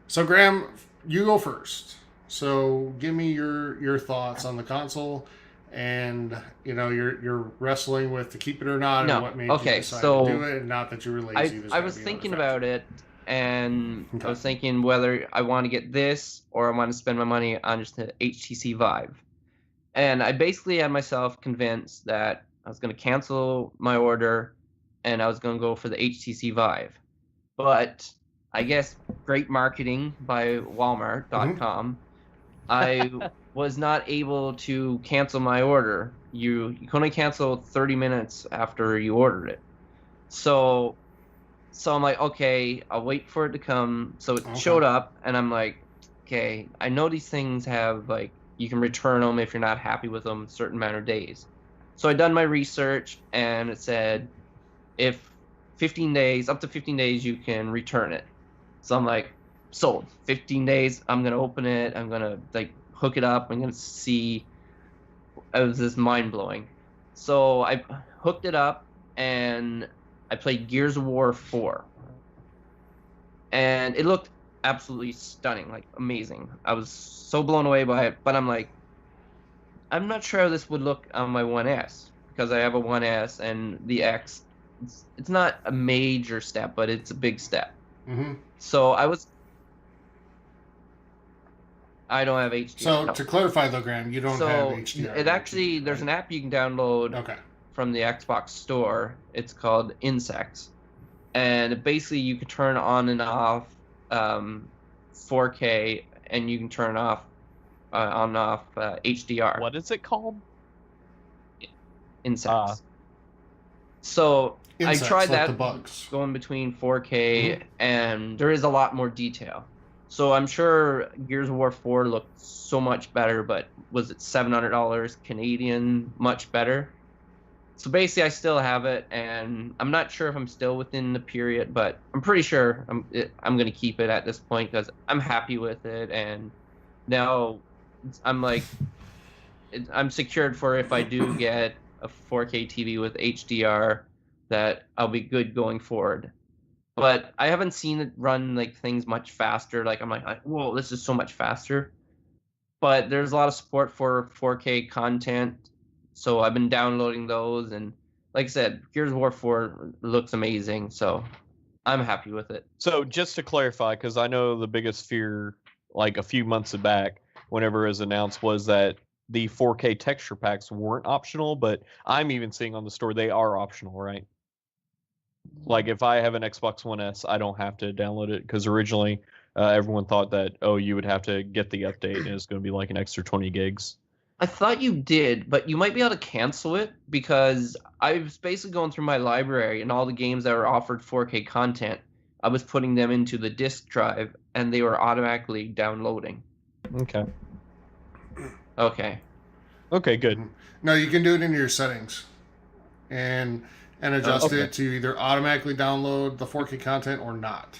So Graham, you go first. So give me your thoughts on the console, and you're wrestling with to keep it or not, No, and what made okay, you decide so to do it, and not that you were lazy. I There's I gotta was be thinking another about it, and Okay. I was thinking whether I want to get this or I want to spend my money on just the HTC Vive. And I basically had myself convinced that I was going to cancel my order and I was going to go for the HTC Vive. But I guess great marketing by Walmart.com. I was not able to cancel my order. You can only cancel 30 minutes after you ordered it. So I'm like, okay, I'll wait for it to come. So it Okay. showed up, and I'm like, okay, I know these things have, like, you can return them if you're not happy with them a certain amount of days. So I done my research, and it said if 15 days, up to 15 days, you can return it. So I'm like, sold. 15 days, I'm going to open it. I'm going to, like, hook it up. I'm going to see. It was just mind-blowing. So I hooked it up, and I played Gears of War 4. And it looked absolutely stunning, like amazing. I was so blown away by it, but I'm like, I'm not sure how this would look on my 1S, because I have a 1S and the X. It's not a major step, but it's a big step. Mm-hmm. So I don't have HDR. So no. to clarify though, Graham, you don't have HDR. It actually, there's an app you can download Okay. from the Xbox store. It's called Insects, and basically you can turn on and off 4K, and you can turn off on and off HDR. What is it called? Insects. So Insects, I tried like that, the bugs. going between 4K, and there is a lot more detail. So I'm sure Gears of War 4 looked so much better, but was it $700 Canadian much better? So basically, I still have it, and I'm not sure if I'm still within the period, but I'm pretty sure I'm going to keep it at this point because I'm happy with it, and now I'm like, I'm secured for if I do get a 4K TV with HDR, that I'll be good going forward. But I haven't seen it run like things much faster. Like I'm like, whoa, this is so much faster. But there's a lot of support for 4K content, so I've been downloading those. And like I said, Gears of War 4 looks amazing, so I'm happy with it. So just to clarify, because I know the biggest fear, like a few months back, whenever it was announced, was that the 4K texture packs weren't optional, but I'm even seeing on the store they are optional, right? Like if I have an Xbox One S, I don't have to download it because originally everyone thought that, oh, you would have to get the update and it's going to be like an extra 20 gigs. I thought you did, but you might be able to cancel it because I was basically going through my library and all the games that were offered 4K content, I was putting them into the disk drive and they were automatically downloading. Okay. Okay. Okay, good. No, you can do it in your settings, and adjust okay. it to either automatically download the 4K content or not.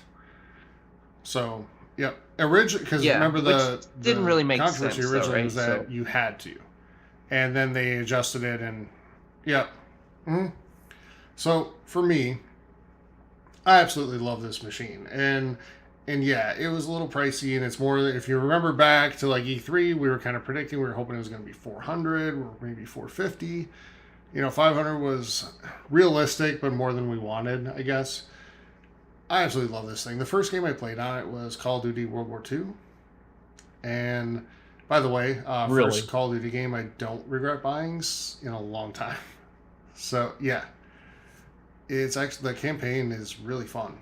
So Yep. Originally, because Yeah, remember the which didn't really make controversy sense, though, originally was right? that So- you had to, and then they adjusted it, and yep. hmm So for me, I absolutely love this machine, and yeah, it was a little pricey, and it's more. If you remember back to like E3, we were kind of predicting, we were hoping it was going to be 400 or maybe 450. 500 was realistic, but more than we wanted, I guess. I absolutely love this thing. The first game I played on it was Call of Duty World War II. And by the way, Really? first Call of Duty game I don't regret buying in a long time. So, yeah. It's actually, the campaign is really fun.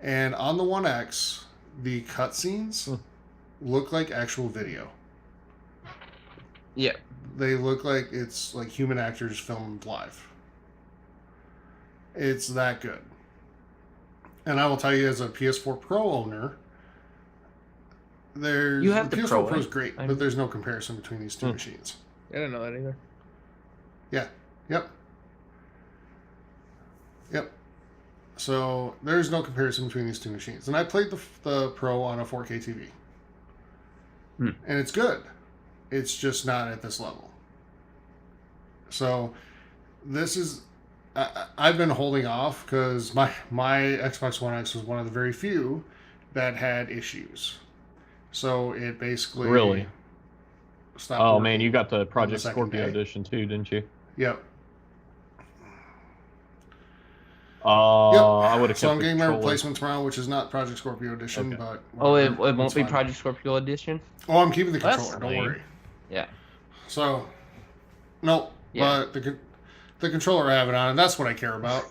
And on the One X, the cutscenes look like actual video. Yeah. They look like it's like human actors filmed live. It's that good. And I will tell you, as a PS4 Pro owner, You have the PS4 Pro, Pro is right? great, but there's no comparison between these two machines. I didn't know that either. Yep. So there's no comparison between these two machines. And I played the Pro on a 4K TV. And it's good. It's just not at this level. So this is... I've been holding off because my Xbox One X was one of the very few that had issues. So it basically... Really? Stopped Oh working man, you got the on Project second Scorpio day. edition too, didn't you? Yep. I would have. So I'm getting my controller. replacement tomorrow, which is not Project Scorpio Edition, Okay. but Oh, it whatever. won't It's be fine. Project Scorpio edition. Oh, I'm keeping the That's controller. Don't lame. worry. Yeah. So, no, Yeah. but the controller I have it on, and that's what I care about.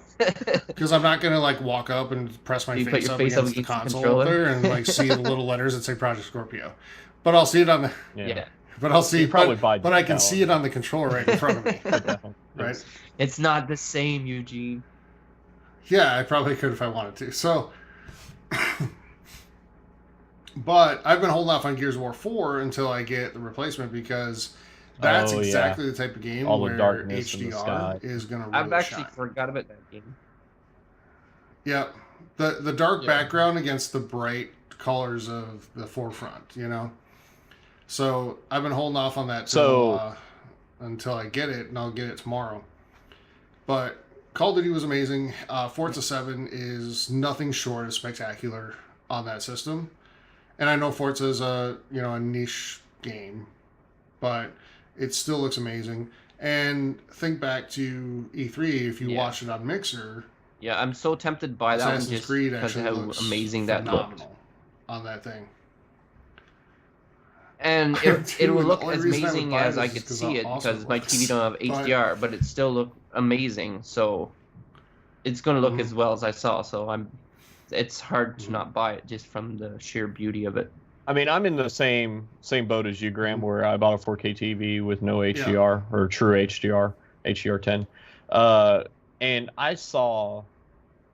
Because I'm not gonna like walk up and press my You put face your up face up against the against the console controller? up there and like see the little letters that say Project Scorpio. But I'll see it on the. Yeah. But I'll see. You'd probably buy but I can that see one. it on the controller right in front of me. Definitely. Right. It's not the same, Eugene. Yeah, I probably could if I wanted to. So, but I've been holding off on Gears of War 4 until I get the replacement because that's Oh, yeah. exactly the type of game All the where darkness in the HDR sky. is going to really I've actually shine. forgot about that game. Yeah, the dark Yeah. background against the bright colors of the forefront, So I've been holding off on that until I get it, and I'll get it tomorrow. But Call of Duty was amazing. Forza 7 is nothing short of spectacular on that system. And I know Forza is a niche game, but it still looks amazing. And think back to E3, if you Yeah. watch it on Mixer, Yeah, I'm so tempted to buy that one Assassin's just Creed because of actually how looks amazing that looked. phenomenal on that thing. And Dude, it will the look only as reason I would amazing buy as this I is could 'cause see how it awesome because it my looks. TV don't have HDR, but it still look amazing. So it's gonna look as well as I saw. So it's hard to not buy it just from the sheer beauty of it. I mean, I'm in the same boat as you, Graham, where I bought a 4K TV with no HDR or true HDR10, and I saw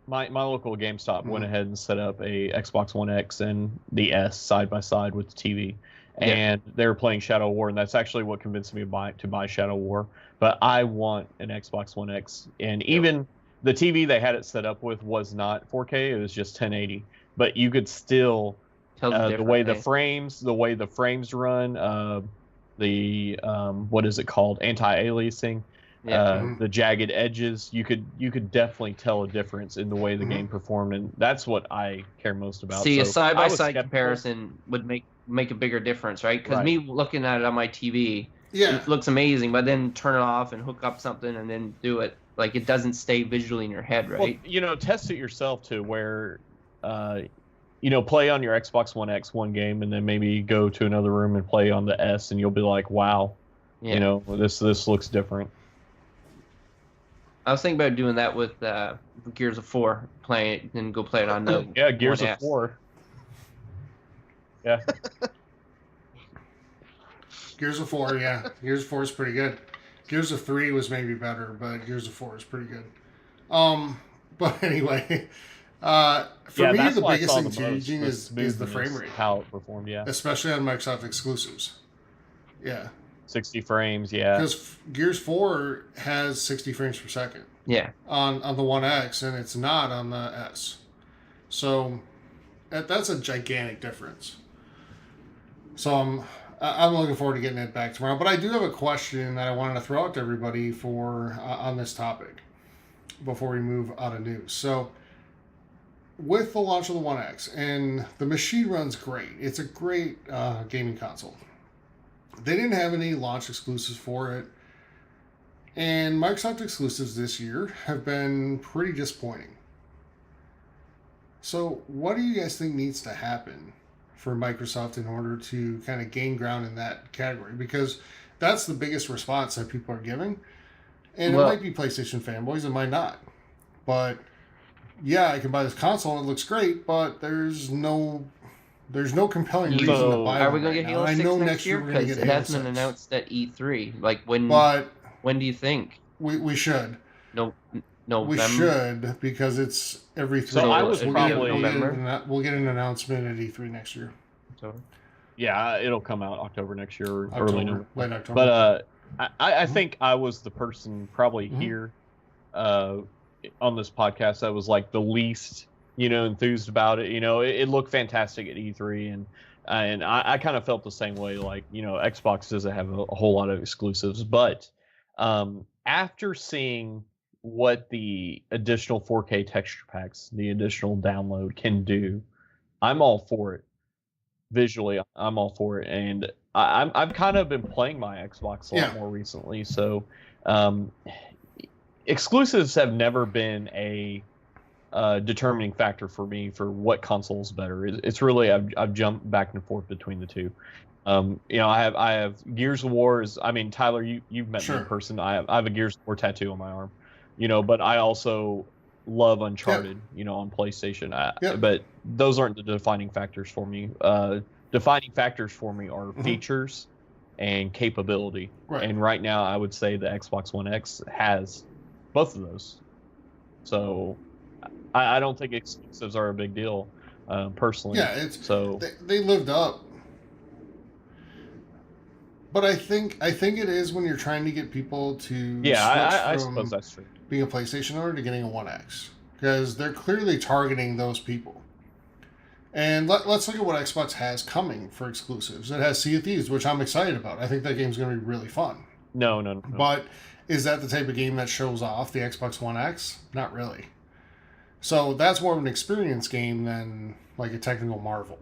my local GameStop went ahead and set up a Xbox One X and the S side by side with the TV, and they were playing Shadow War, and that's actually what convinced me to buy Shadow War. But I want an Xbox One X, and even the TV they had it set up with was not 4K; it was just 1080. But you could still the way the frames run, what is it called, anti-aliasing, the jagged edges, you could definitely tell a difference in the way the game performed, and that's what I care most about. See, So a side I by was side skeptical. comparison would make a bigger difference, right? Because Right. me looking at it on my TV, Yeah. it looks amazing, but then turn it off and hook up something and then do it, like it doesn't stay visually in your head, right? Well, test it yourself to where, play on your Xbox One X one game, and then maybe go to another room and play on the S, and you'll be like, wow, Yeah. this looks different. I was thinking about doing that with Gears of 4, playing it and go play it on the Yeah, Gears One of S. 4. Yeah. Gears of 4, yeah. Gears of 4 is pretty good. Gears of 3 was maybe better, but Gears of 4 is pretty good. But anyway, for me, that's the why I biggest saw thing the most, changing is the smoothness, frame rate, how it performed. Yeah, especially on Microsoft exclusives. Yeah, 60 frames. Yeah, because Gears 4 has 60 frames per second Yeah. on the One X, and it's not on the S. So that's a gigantic difference. So I'm looking forward to getting it back tomorrow. But I do have a question that I wanted to throw out to everybody for on this topic before we move out of news. So with the launch of the One X, and the machine runs great. It's a great gaming console. They didn't have any launch exclusives for it. And Microsoft exclusives this year have been pretty disappointing. So what do you guys think needs to happen for Microsoft in order to kind of gain ground in that category? Because that's the biggest response that people are giving. And Well- it might be PlayStation fanboys, it might not. But yeah, I can buy this console and it looks great, but there's no compelling reason to So, buy Are one we gonna right get now. Halo I 6 know next year? we're gonna Because get it Halo hasn't been 6. announced at E3. Like when But do you think? we should. No, We November. should, because it's every 3 So years. I was it'd be probably- we'll get an announcement at E3 next year. So, Yeah, it'll come out October next year, or early October, November. late October. But I Mhm. think I was the person probably Mhm. here on this podcast that was like the least, enthused about it. It looked fantastic at E3, and I kind of felt the same way. Like, Xbox doesn't have a whole lot of exclusives, but after seeing what the additional 4K texture packs, the additional download can do, I'm all for it. Visually, I'm all for it, and I've kind of been playing my Xbox a lot Yeah. more recently. So, exclusives have never been a determining factor for me for what console is better. It's really I've jumped back and forth between the two. I have Gears of War. I mean, Tyler, you've met me Sure. in person. I have a Gears of War tattoo on my arm. But I also love Uncharted. On PlayStation. Yep. But those aren't the defining factors for me. Defining factors for me are features and capability. Right. And right now, I would say the Xbox One X has both of those. So I don't think exclusives are a big deal, personally. Yeah, it's So they lived up. But I think it is when you're trying to get people to yeah, I switch from suppose that's true. being a PlayStation owner to getting a One X, because they're clearly targeting those people. And let's look at what Xbox has coming for exclusives. It has Sea of Thieves, which I'm excited about. I think that game's going to be really fun. No. But is that the type of game that shows off the Xbox One X? Not really. So that's more of an experience game than like a technical marvel,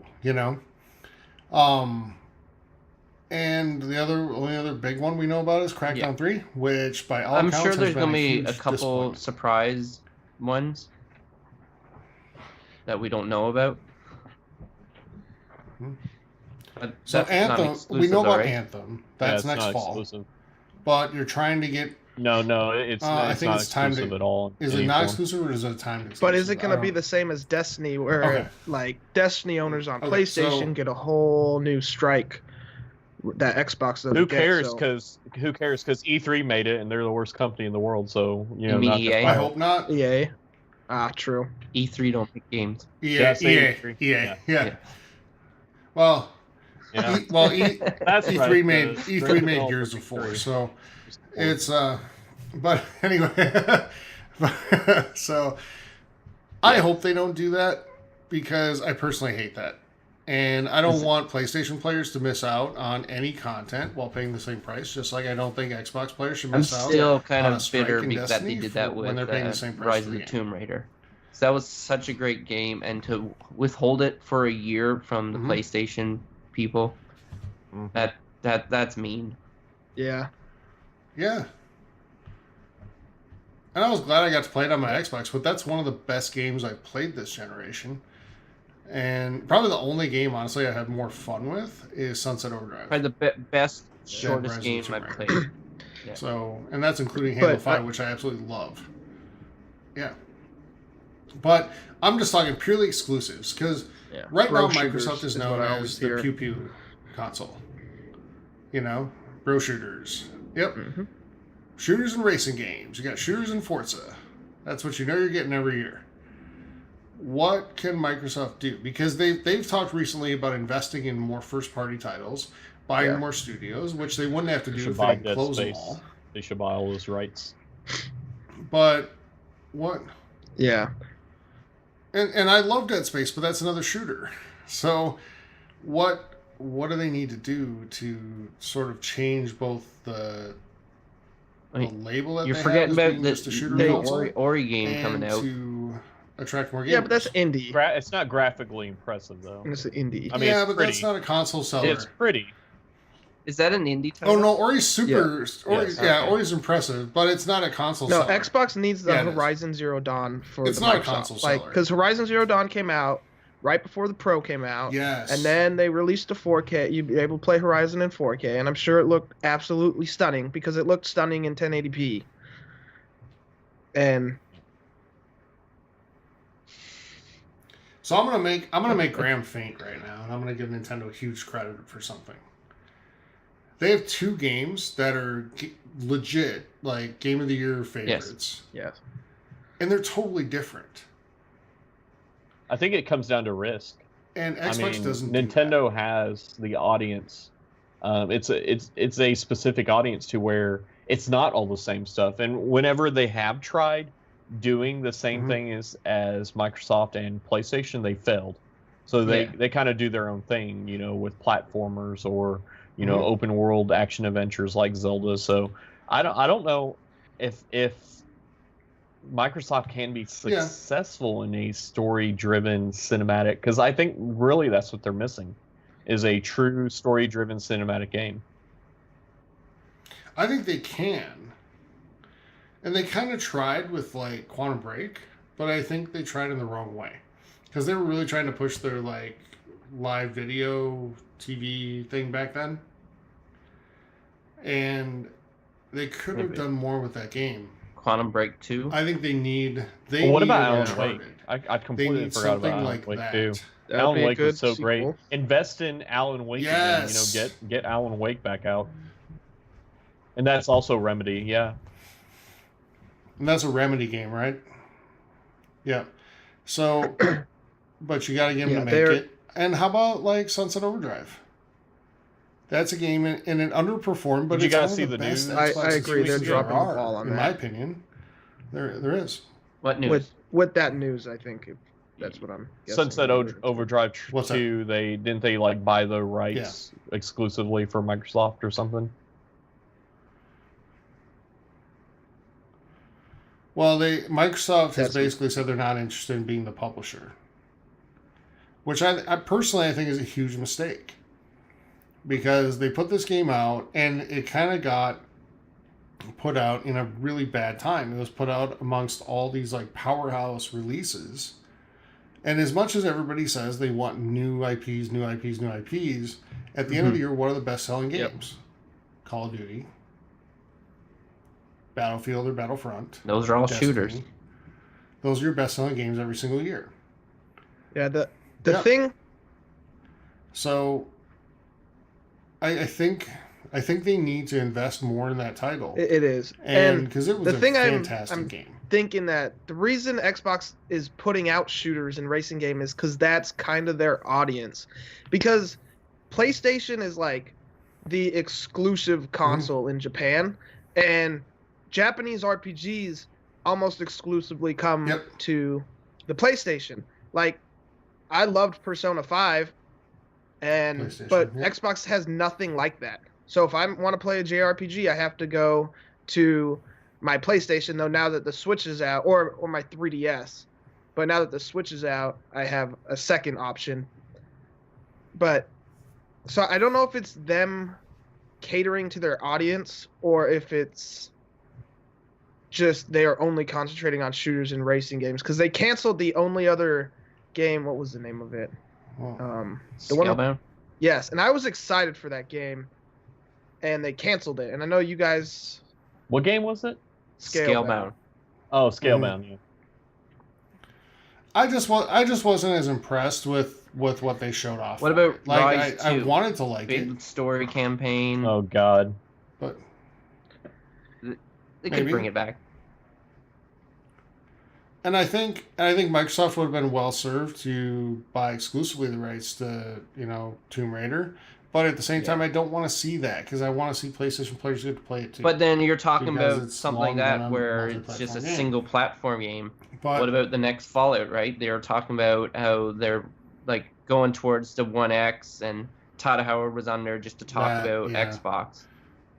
And the only other big one we know about is Crackdown Yeah. 3, which by all I'm accounts sure has there's been gonna be huge a couple disappointment. surprise ones that we don't know about. Hmm. But So that's not Anthem, we exclusive, know though, about right? Anthem. Yeah, That's it's next not fall. exclusive. But you're trying to get. No, it's I it's think not it's time to- exclusive at all. Is in it any not form. exclusive or is it timed exclusive? But is it I going to don't be know. the same as Destiny, where Okay. like Destiny owners on Okay, PlayStation so- get a whole new strike that Xbox doesn't Who get, cares? so- Because E3 made it, and they're the worst company in the world. So You mean not EA? to I fight. hope not. EA. True. E3 don't pick games. EA. Yeah, say EA. E3. Yeah. Yeah. Well, Yeah. That's E3 right, made the E3 great made developer Gears of War, victory. so it's but anyway, so I hope they don't do that, because I personally hate that, and I don't want PlayStation players to miss out on any content while paying the same price. Just like I don't think Xbox players should I'm miss out. still kind on a of strike bitter in because that Destiny they did that when with they're paying the same price Rise for of the the game. Tomb Raider. So that was such a great game, and to withhold it for a year from the Mhm. PlayStation people, Mhm. that's mean. Yeah. Yeah. And I was glad I got to play it on my Xbox, but that's one of the best games I've played this generation. And probably the only game, honestly, I had more fun with is Sunset Overdrive. Probably the best, Rise shortest of the game Tomb I've Raider. played. Yeah. So, and that's including Halo But, 5, which I absolutely love. Yeah. But I'm just talking purely exclusives, because Yeah. right Bro now shooters Microsoft is is known what I as always the hear. Pew Pew console. Bro shooters. Yep. hmm Shooters and racing games. You got shooters and Forza. That's what you know you're getting every year. What can Microsoft do? Because they've talked recently about investing in more first-party titles, buying Yeah. more studios, which they wouldn't have to They do should if they buy didn't Dead close them Space. all. They should buy all those rights. But what? Yeah. and I love Dead Space, but that's another shooter. So what do they need to do to sort of change both the I mean, label that you're they forgetting have as about being the just a shooter new console Ori game and coming out. to attract more gamers? Yeah, but that's indie. It's not graphically impressive though. It's an indie. I mean, yeah, it's but pretty. that's not a console seller. It's pretty. Is that an indie title? Oh no, Ori's super. Ori, Yes. yeah, Okay. Ori's impressive, but it's not a console No, seller. Xbox needs the Yeah, it is. Horizon Zero Dawn for It's the not a Microsoft. console Like, seller. because Horizon Zero Dawn came out right before the Pro came out. Yes. And then they released a 4K. You'd be able to play Horizon in 4K, and I'm sure it looked absolutely stunning because it looked stunning in 1080p. And So I'm gonna make Graham faint right now, and I'm gonna give Nintendo huge credit for something. They have two games that are legit, like Game of the Year favorites, yes, and they're totally different. I think it comes down to risk. And Xbox I mean, doesn't. do Nintendo has the audience. It's a specific audience to where it's not all the same stuff. And whenever they have tried doing the same Mhm. thing as Microsoft and PlayStation, they failed. So they kind of do their own thing, with platformers or Mhm. open world action adventures like Zelda. So I don't know if Microsoft can be successful in a story-driven cinematic, because I think really that's what they're missing, is a true story-driven cinematic game. I think they can, and they kind of tried with like Quantum Break, but I think they tried in the wrong way because they were really trying to push their like live video TV thing back then, and they could have Maybe. done more with that game. Quantum Break 2. I think they need. Well, what need about an Alan Uncharted. Wake? I They completely need forgot about something Alan like Wake that. too. that'd Alan be a Wake was good so great. sequel. Invest in Alan Wake Yes. again. Get Alan Wake back out. And that's also Remedy, yeah. And that's a Remedy game, right? Yeah. So, but you got to get them Yeah, to make they're- it. And how about like Sunset Overdrive? That's a game and it underperformed, but Did you it's guys one see of the the best news? Xbox I agree, they're exclusives dropping there the are, ball on in that. my opinion. There is. What news? With that news, I think that's what I'm guessing. Sunset Overdrive What's that? 2, they like buy the rights exclusively for Microsoft or something? Well, Microsoft has That's- basically said they're not interested in being the publisher, which I personally I think is a huge mistake because they put this game out and it kind of got put out in a really bad time. It was put out amongst all these like powerhouse releases, and as much as everybody says they want new IPs, new IPs, new IPs, at the end of the year, what are the best-selling games? Yep. Call of Duty, Battlefield or Battlefront. Those are all Destiny. shooters. Those are your best-selling games every single year. Yeah, the Yeah. thing. So, I think they need to invest more in that title, It is, and and because it was the a thing fantastic I'm game. thinking that the reason Xbox is putting out shooters and racing game is because that's kind of their audience. Because PlayStation is like the exclusive console in Japan, and Japanese RPGs almost exclusively come Yep. to the PlayStation. Like, I loved Persona 5, PlayStation, but yeah. Xbox has nothing like that. So if I want to play a JRPG, I have to go to my PlayStation, though now that the Switch is out, or my 3DS. But now that the Switch is out, I have a second option. But so I don't know if it's them catering to their audience or if it's just they are only concentrating on shooters and racing games, because they canceled the only other game. What was the name of it? Well, The one. Scalebound? Yes, and I was excited for that game, and they canceled it. And I know you guys. What game was it? Scalebound. Oh, Scalebound, yeah. I just wasn't as impressed with what they showed off. What about like Rise I 2? wanted to like it, Big story campaign. Oh, God. but They could maybe. bring it back. and I think Microsoft would have been well served to buy exclusively the rights to Tomb Raider, But at the same time, I don't want to see that because I want to see PlayStation players get to play it too. But then you're talking Because about it's something like long been that a where it's just a multi-platform game. single platform game. But What about the next Fallout, right? They were talking about how they're like going towards the One X, and Todd Howard was on there just to talk That, about yeah. Xbox.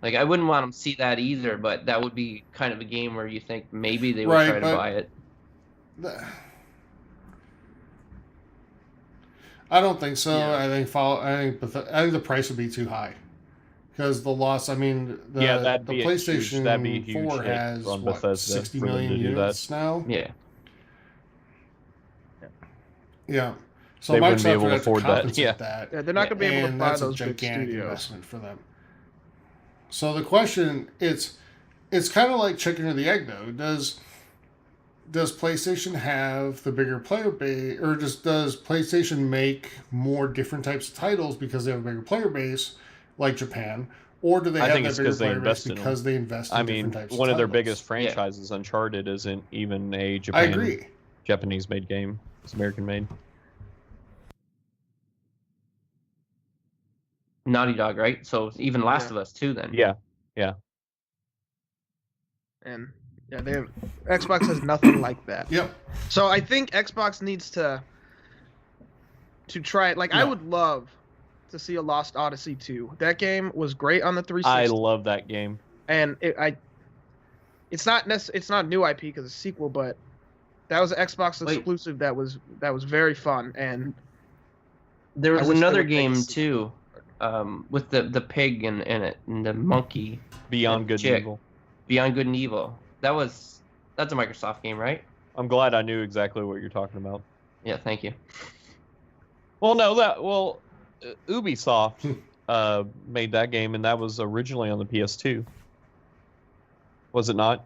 Like, I wouldn't want them to see that either, but that would be kind of a game where you think maybe they would Right, try to but- buy it. I don't think so. Yeah. I think the price would be too high because the loss. I mean, the that'd the be a huge- PlayStation that'd be a huge 4 hit has on what, Bethesda 60 for them million to do that. units now. Yeah. Yeah. So They wouldn't be Microsoft able would to have to afford that, compensate yeah. that. Yeah, they're not going to be able to And buy that's a those big gigantic studios. investment for them. So the question, it's kind of like chicken or the egg though. Does PlayStation have the bigger player base, or does PlayStation make more different types of titles because they have a bigger player base, like Japan, or do they I have think that it's bigger 'cause they player base invest in them. because they invest in I different mean, types one of of their titles? biggest franchises, Uncharted, isn't even a I Japanese made game. It's American made. Naughty Dog, right? So even Last Yeah. of Us too then. Yeah. And yeah, Xbox has nothing like that. Yep. So I think Xbox needs to try it. Like, I No. would love to see a Lost Odyssey 2. That game was great on the I 360, love that game. and it's not new IP because it's a sequel, but that was an Xbox Wait. exclusive that was very fun. And There I was wish they another would make a game sequel. too, with the pig in it and the monkey, Beyond Good and Chick. Evil. Beyond Good and Evil. That's a Microsoft game, right? I'm glad I knew exactly what you're talking about. Yeah, thank you. Well, Ubisoft made that game, and that was originally on the PS2. Was it not?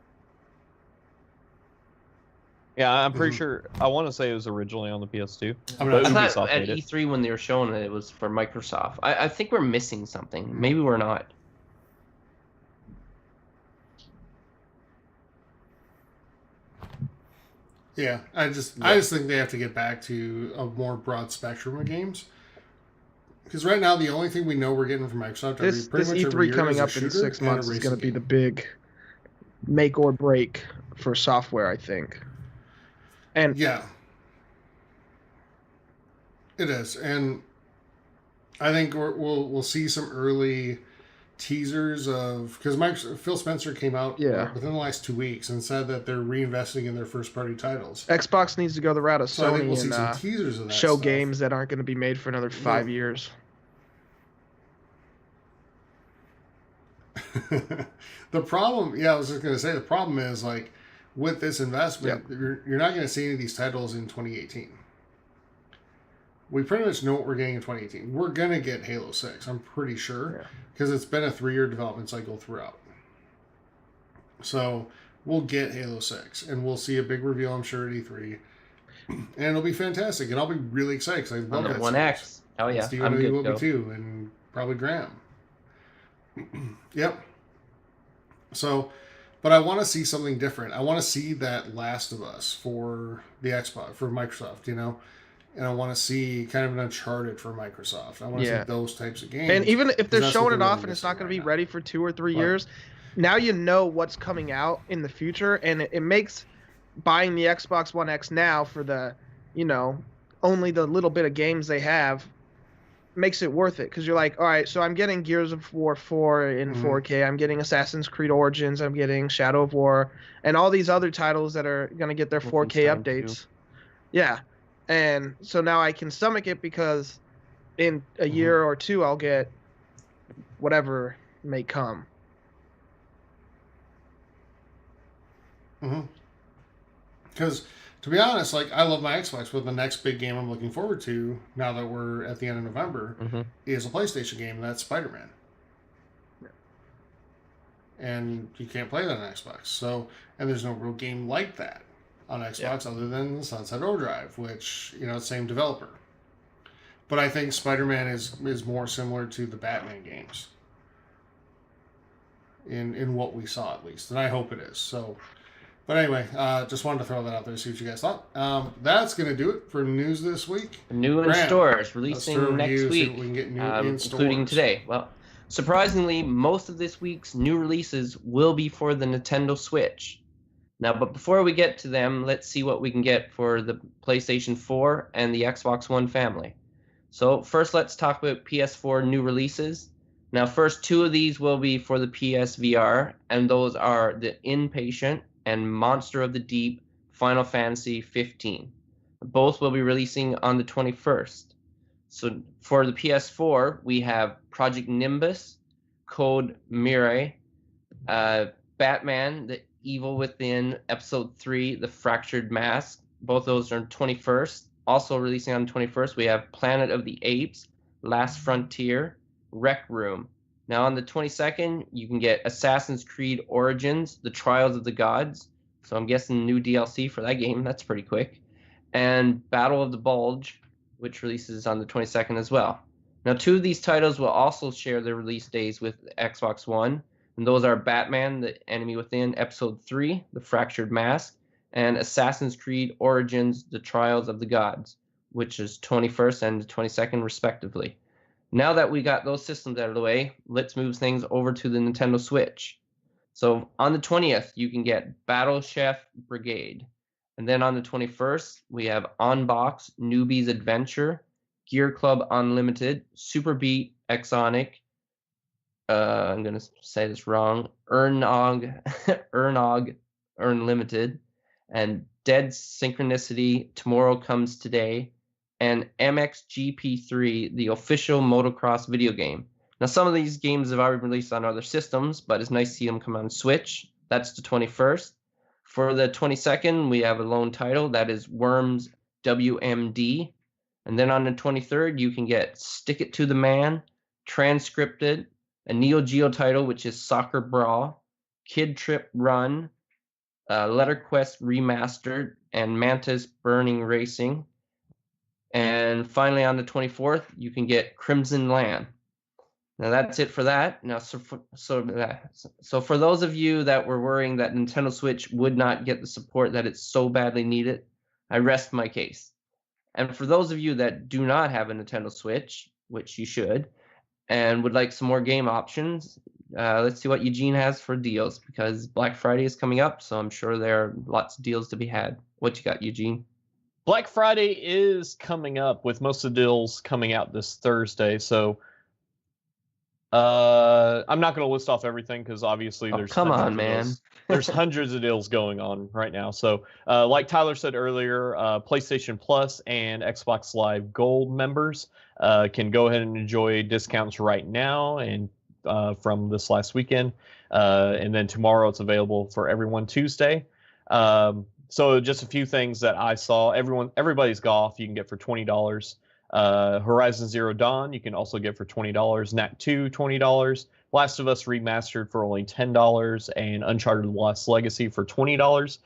Yeah, I'm pretty Mhm. sure. I want to say it was originally on the PS2. I'm But not I sure. thought Ubisoft at made it. E3 when they were showing it was for Microsoft. I think we're missing something. Maybe we're not. Yeah, I just think they have to get back to a more broad spectrum of games. Because right now, the only thing we know we're getting from Microsoft this pretty much every E3 year coming is a up in shooter 6 and a months is racing going to be game. the big make or break for software, I think. And Yeah, it is, and I think we'll see some early teasers of because Phil Spencer came out Yeah. within the last 2 weeks and said that they're reinvesting in their first party titles. Xbox needs to go the route of So I think Sony we'll see some and teasers of that show stuff. games that aren't going to be made for another 5 Yeah. years. The problem, I was just going to say, the problem is like with this investment, you're not going to see any of these titles in 2018. We pretty much know what we're getting in 2018. We're going to get Halo 6, I'm pretty sure, because it's been a 3-year development cycle throughout. So we'll get Halo 6, and we'll see a big reveal, I'm sure, at E3. And it'll be fantastic, and I'll be really excited because I love On the that One series. X. Oh yeah, Steve, I I'm know you good will to be go. too, and probably Graham. Yep. So, but I want to see something different. I want to see that Last of Us for the Xbox, for Microsoft, and I want to see kind of an Uncharted for Microsoft. I want to see those types of games. And even if they're that's showing what it they're off really and it's not going to missing be right ready for 2 or 3 Right. years, now you know what's coming out in the future, and it makes buying the Xbox One X now for the, only the little bit of games they have makes it worth it, because you're like, all right, so I'm getting Gears of War 4 in Mhm. 4K, I'm getting Assassin's Creed Origins, I'm getting Shadow of War, and all these other titles that are going to get their 4K Wolfenstein updates. Yeah. And so now I can stomach it because in a year or two I'll get whatever may come. Because, to be honest, like I love my Xbox, but the next big game I'm looking forward to now that we're at the end of November is a PlayStation game, and that's Spider-Man. And you can't play that on Xbox. So, and there's no real game like that on Xbox other than Sunset Overdrive, which, same developer. But I think Spider-Man is more similar to the Batman games. In what we saw, at least. And I hope it is. So, But anyway, just wanted to throw that out there, see what you guys thought. That's going to do it for news this week. New in Grant, stores, let's throw releasing next reviews, see week, what we can get new in including stores. today. Well, surprisingly, most of this week's new releases will be for the Nintendo Switch. Now, but before we get to them, let's see what we can get for the PlayStation 4 and the Xbox One family. So first, let's talk about PS4 new releases. Now, first two of these will be for the PSVR, and those are The Inpatient and Monster of the Deep Final Fantasy 15. Both will be releasing on the 21st. So for the PS4, we have Project Nimbus, Code Mirai, Batman, The Evil Within, Episode 3, The Fractured Mask. Both those are on 21st. Also releasing on the 21st, we have Planet of the Apes, Last Frontier, Rec Room. Now on the 22nd, you can get Assassin's Creed Origins, The Trials of the Gods. So I'm guessing new DLC for that game. That's pretty quick. And Battle of the Bulge, which releases on the 22nd as well. Now, two of these titles will also share their release days with Xbox One. And those are Batman, The Enemy Within, Episode 3, The Fractured Mask, and Assassin's Creed Origins, The Trials of the Gods, which is 21st and 22nd respectively. Now that we got those systems out of the way, let's move things over to the Nintendo Switch. So on the 20th, you can get Battle Chef Brigade. And then on the 21st, we have Onbox, Newbie's Adventure, Gear Club Unlimited, Super Beat, Exonic, I'm going to say this wrong, Ernog Unlimited, and Dead Synchronicity, Tomorrow Comes Today, and MXGP3, the official motocross video game. Now, some of these games have already released on other systems, but it's nice to see them come on Switch. That's the 21st. For the 22nd, we have a lone title. That is Worms WMD. And then on the 23rd, you can get Stick It to the Man, Transcripted, a Neo Geo title, which is Soccer Brawl, Kid Trip Run, Letter Quest Remastered, and Mantis Burning Racing. And finally, on the 24th, you can get Crimson Land. Now that's it for that. Now, so for those of you that were worrying that Nintendo Switch would not get the support that it so badly needed, I rest my case. And for those of you that do not have a Nintendo Switch, which you should, and would like some more game options, let's see what Eugene has for deals, because Black Friday is coming up, so I'm sure there are lots of deals to be had. What you got, Eugene? Black Friday is coming up, with most of the deals coming out this Thursday. So I'm not going to list off everything because obviously there's come on, man. There's hundreds of deals going on right now. So like Tyler said earlier, PlayStation Plus and Xbox Live Gold members can go ahead and enjoy discounts right now and from this last weekend. And then tomorrow it's available for everyone Tuesday. So just a few things that I saw. Everybody's Golf you can get for $20. Horizon Zero Dawn you can also get for $20. Knack 2 $20. Last of Us Remastered for only $10, and Uncharted Lost Legacy for $20.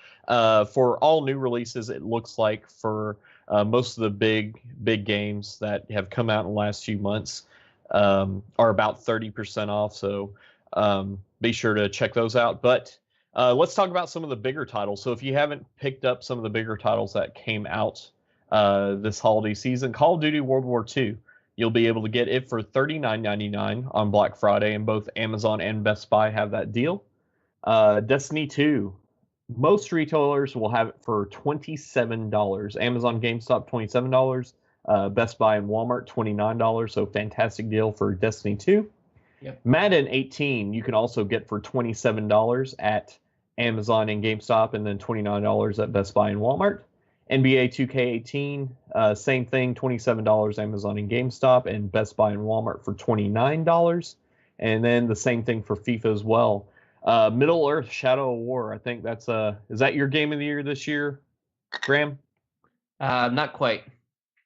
For all new releases, it looks like for most of the big games that have come out in the last few months are about 30% off. So be sure to check those out. But let's talk about some of the bigger titles. So if you haven't picked up some of the bigger titles that came out this holiday season, Call of Duty World War II, you'll be able to get it for $39.99 on Black Friday, and both Amazon and Best Buy have that deal. Destiny 2, most retailers will have it for $27. Amazon, GameStop, $27. Best Buy and Walmart, $29. So fantastic deal for Destiny 2. Yep. Madden 18, you can also get for $27 at Amazon and GameStop, and then $29 at Best Buy and Walmart. NBA 2K18, same thing, $27 Amazon and GameStop, and Best Buy and Walmart for $29. And then the same thing for FIFA as well. Middle Earth Shadow of War, I think that's is that your game of the year this year, Graham? Not quite.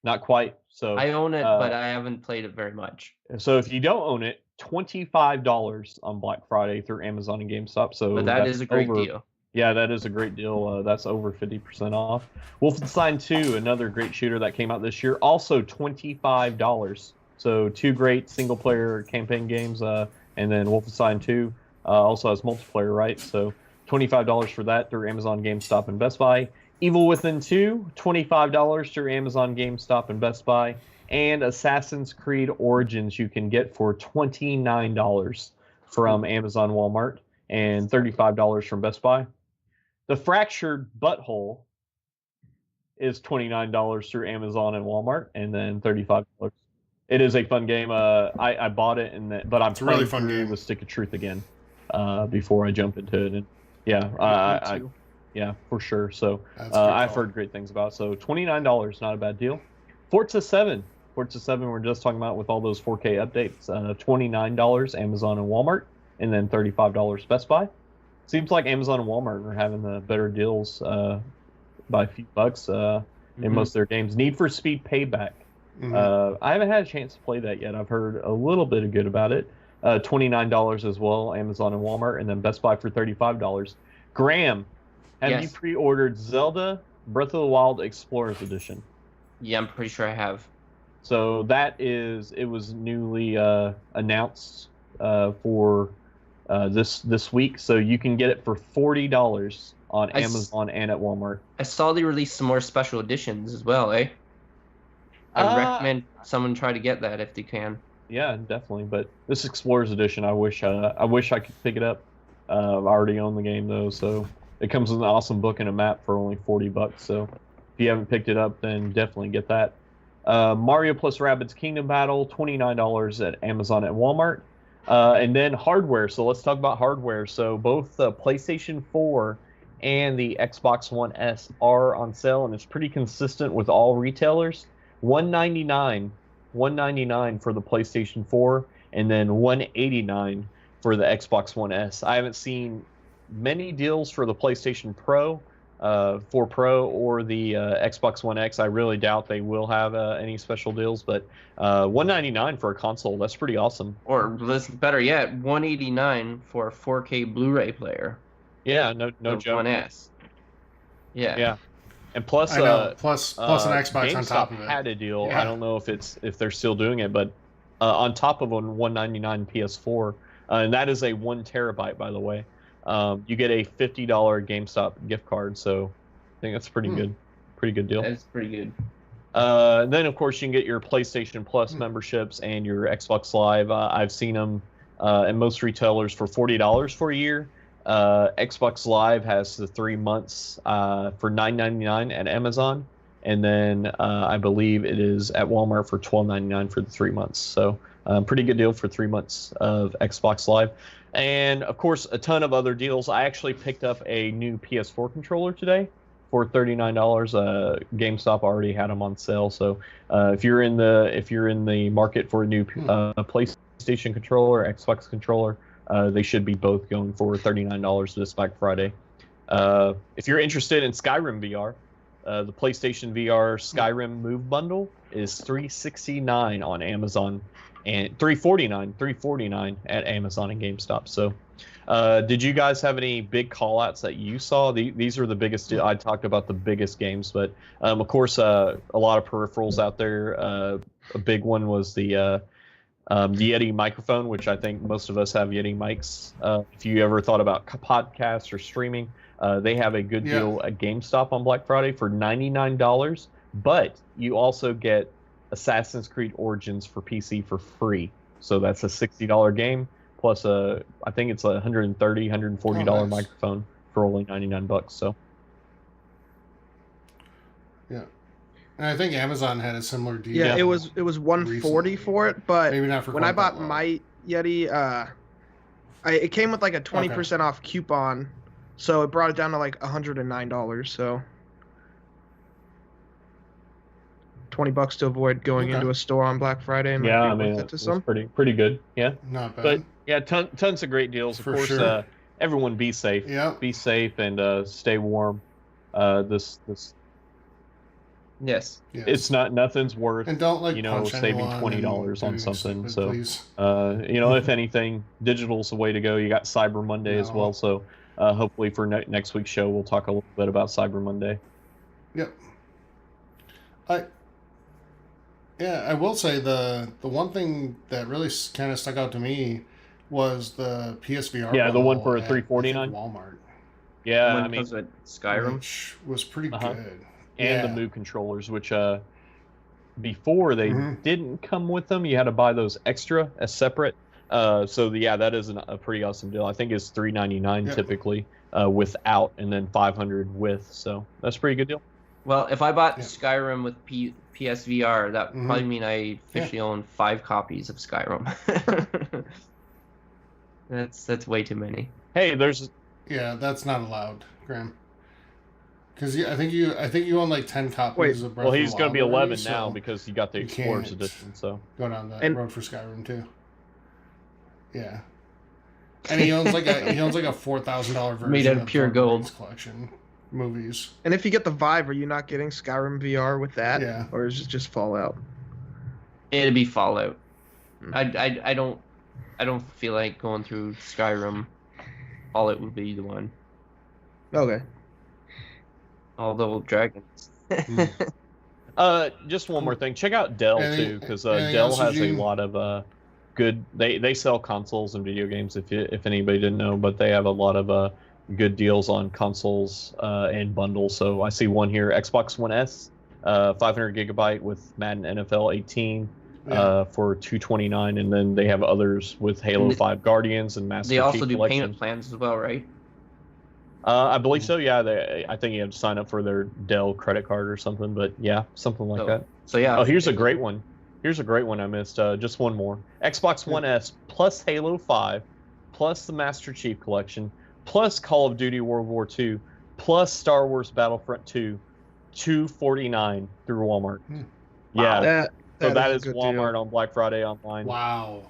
Not quite. So I own it, but I haven't played it very much. So if you don't own it, $25 on Black Friday through Amazon and GameStop. So but that is a great deal. Yeah, that is a great deal. That's over 50% off. Wolfenstein 2, another great shooter that came out this year, also $25. So two great single-player campaign games, and then Wolfenstein 2 also has multiplayer, right? So $25 for that through Amazon, GameStop, and Best Buy. Evil Within 2, $25 through Amazon, GameStop, and Best Buy. And Assassin's Creed Origins you can get for $29 from Amazon, Walmart, and $35 from Best Buy. The Fractured Butthole is $29 through Amazon and Walmart, and then $35. It is a fun game. I bought it, but I'm It's a really playing fun through game. the Stick of Truth again before I jump into it. And yeah, Me too. yeah, for sure. So That's a good I've call. heard great things about it. So $29, not a bad deal. Forza 7, we're just talking about with all those 4K updates. $29 Amazon and Walmart, and then $35 Best Buy. Seems like Amazon and Walmart are having the better deals by a few bucks in Mhm. most of their games. Need for Speed Payback. Mhm. I haven't had a chance to play that yet. I've heard a little bit of good about it. $29 as well, Amazon and Walmart, and then Best Buy for $35. Graham, have you Yes. pre-ordered Zelda Breath of the Wild Explorers Edition? Yeah, I'm pretty sure I have. So it was newly announced for this week, so you can get it for $40 on Amazon and at Walmart. I saw they released some more special editions as well, eh? I recommend someone try to get that if they can. Yeah, definitely. But this Explorers Edition, I wish I could pick it up. I already own the game though, so it comes with an awesome book and a map for only $40. So if you haven't picked it up, then definitely get that. Mario plus Rabbids Kingdom Battle, $29 at Amazon and Walmart. And then hardware. So let's talk about hardware. So both the PlayStation 4 and the Xbox One S are on sale, and it's pretty consistent with all retailers. $199 for the PlayStation 4, and then $189 for the Xbox One S. I haven't seen many deals for the PlayStation Pro, 4 Pro, or the Xbox One X. I really doubt they will have any special deals, but $199 for a console, that's pretty awesome. Or better yet, $189 for a 4K Blu-ray player. Yeah, no The joke. One S. Yeah. Yeah. And plus, I know. Plus an Xbox on GameStop top of it. had a deal. Yeah. I don't know if they're still doing it, but on top of a $199 PS4, and that is a 1 terabyte, by the way. You get a $50 GameStop gift card, so I think that's pretty good deal. That's pretty good. And then of course you can get your PlayStation Plus memberships and your Xbox Live. I've seen them in most retailers for $40 for a year. Xbox Live has the 3 months for $9.99 at Amazon, and then I believe it is at Walmart for $12.99 for the 3 months. So pretty good deal for 3 months of Xbox Live. And of course a ton of other deals. I actually picked up a new PS4 controller today for $39. GameStop already had them on sale, so if you're in the market for a new PlayStation controller, Xbox controller, they should be both going for $39 this Black Friday. If you're interested in Skyrim VR, the PlayStation VR Skyrim Move Bundle is $369 on Amazon and $349 at Amazon and GameStop. So did you guys have any big call outs that you saw? These are the biggest. I talked about the biggest games, but of course a lot of peripherals out there. A big one was the Yeti microphone, which I think most of us have Yeti mics. If you ever thought about podcasts or streaming, they have a good deal at GameStop on Black Friday for $99, but you also get Assassin's Creed Origins for PC for free. So that's a $60 game plus I think it's a $130, $140 nice. microphone for only $99. So Yeah. And I think Amazon had a similar deal. Yeah, it was $140 recently. for it, but Maybe not for when I quite that bought long. my Yeti, it came with like a 20% off coupon, so it brought it down to like $109. So $20 to avoid going Okay. into a store on Black Friday. Might yeah, be I mean worth it to it's some. pretty good. Yeah, Not bad. but yeah, tons of great deals. Of For course, sure. everyone be safe. Yeah. Be safe and stay warm. This Yes. Yes. it's nothing's worth And don't like punch saving anyone $20 on and do something. stupid, So please. if anything, digital's the way to go. You got Cyber Monday as No. well. So hopefully for next week's show, we'll talk a little bit about Cyber Monday. Yep. I will say the one thing that really kind of stuck out to me was the PSVR. Yeah, the one bundle for at, I $349? think, Walmart. Yeah, One I mean, comes with Skyrim. which was pretty Uh-huh. good. and the Yeah. Move controllers, which before they Mhm. didn't come with them. You had to buy those extra as separate. So yeah, that is a pretty awesome deal. I think it's $399 Yep. typically without, and then $500 with. So that's a pretty good deal. Well, if I bought Yeah. Skyrim with PSVR, that would Mhm. probably mean I officially own 5 copies of Skyrim. That's way too many. Hey, there's Yeah, that's not allowed, Graham. Because I think you own like 10 copies Wait, of Breath well, of he's the going to be Wild 11 already, now so because you got the you Explorers can't edition. So go down that And- road for Skyrim too. Yeah. And he owns like a $4,000 version Made out of pure Lord gold. Rings collection movies. And if you get the Vive, are you not getting Skyrim VR with that? Yeah. Or is it just Fallout? It'd be Fallout. Hmm. I don't feel like going through Skyrim. Fallout would be the one. Okay. Although dragons. Hmm. just one more thing. Check out Dell Any- too, because anything Dell else, has a Eugene? lot of good. They sell consoles and video games. If anybody didn't know, but they have a lot of good deals on consoles and bundles. So I see one here: Xbox One S, 500 gigabyte with Madden NFL 18 Yeah. for $229, and then they have others with Halo And 5 Guardians and Master They also Chief do Collection. payment plans as well, right? I believe so. Yeah, I think you have to sign up for their Dell credit card or something. But yeah, something like So- that. So yeah. Oh, here's a great one. Here's a great one I missed. Just one more. Xbox One S plus Halo 5, plus the Master Chief Collection, plus Call of Duty World War II, plus Star Wars Battlefront 2, $249 through Walmart. Hmm. Yeah, so that a is good Walmart deal. on Black Friday online. Wow.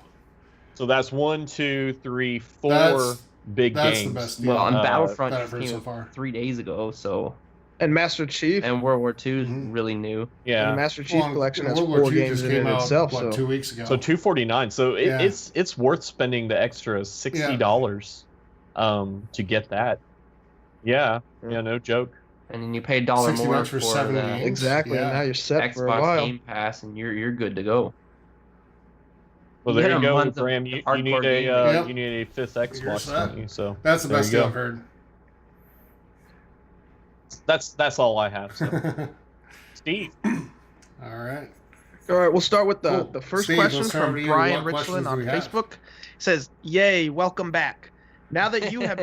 So that's 1, 2, 3, 4 That's- big That's games. the best deal Well, and Battlefront that just I've heard came so out far. 3 days ago, so And Master Chief. and World War II is Mhm. really new. And Yeah. the Master Chief Well, collection has World War 4 II games just in came it out, itself. what, So 2 weeks ago. So $249. So Yeah. it's worth spending the extra $60 to get that. Yeah, no joke. And then you pay $1 $60 more for for 7 the games. exactly, and Yeah. now you're set for a Xbox while. Game Pass, and you're good to go. Well, You there get you a go, month of Graham. You hardcore need gaming. Yep. you need a 5th Xbox, set. don't you? So That's the there best you deal go. I've heard. That's all I have. So. Steve, All right. All right, we'll start with Cool. the first Steve, question let's start from with you. Brian What questions Richland do on we have? Facebook. It says, "Yay, welcome back. Now that you have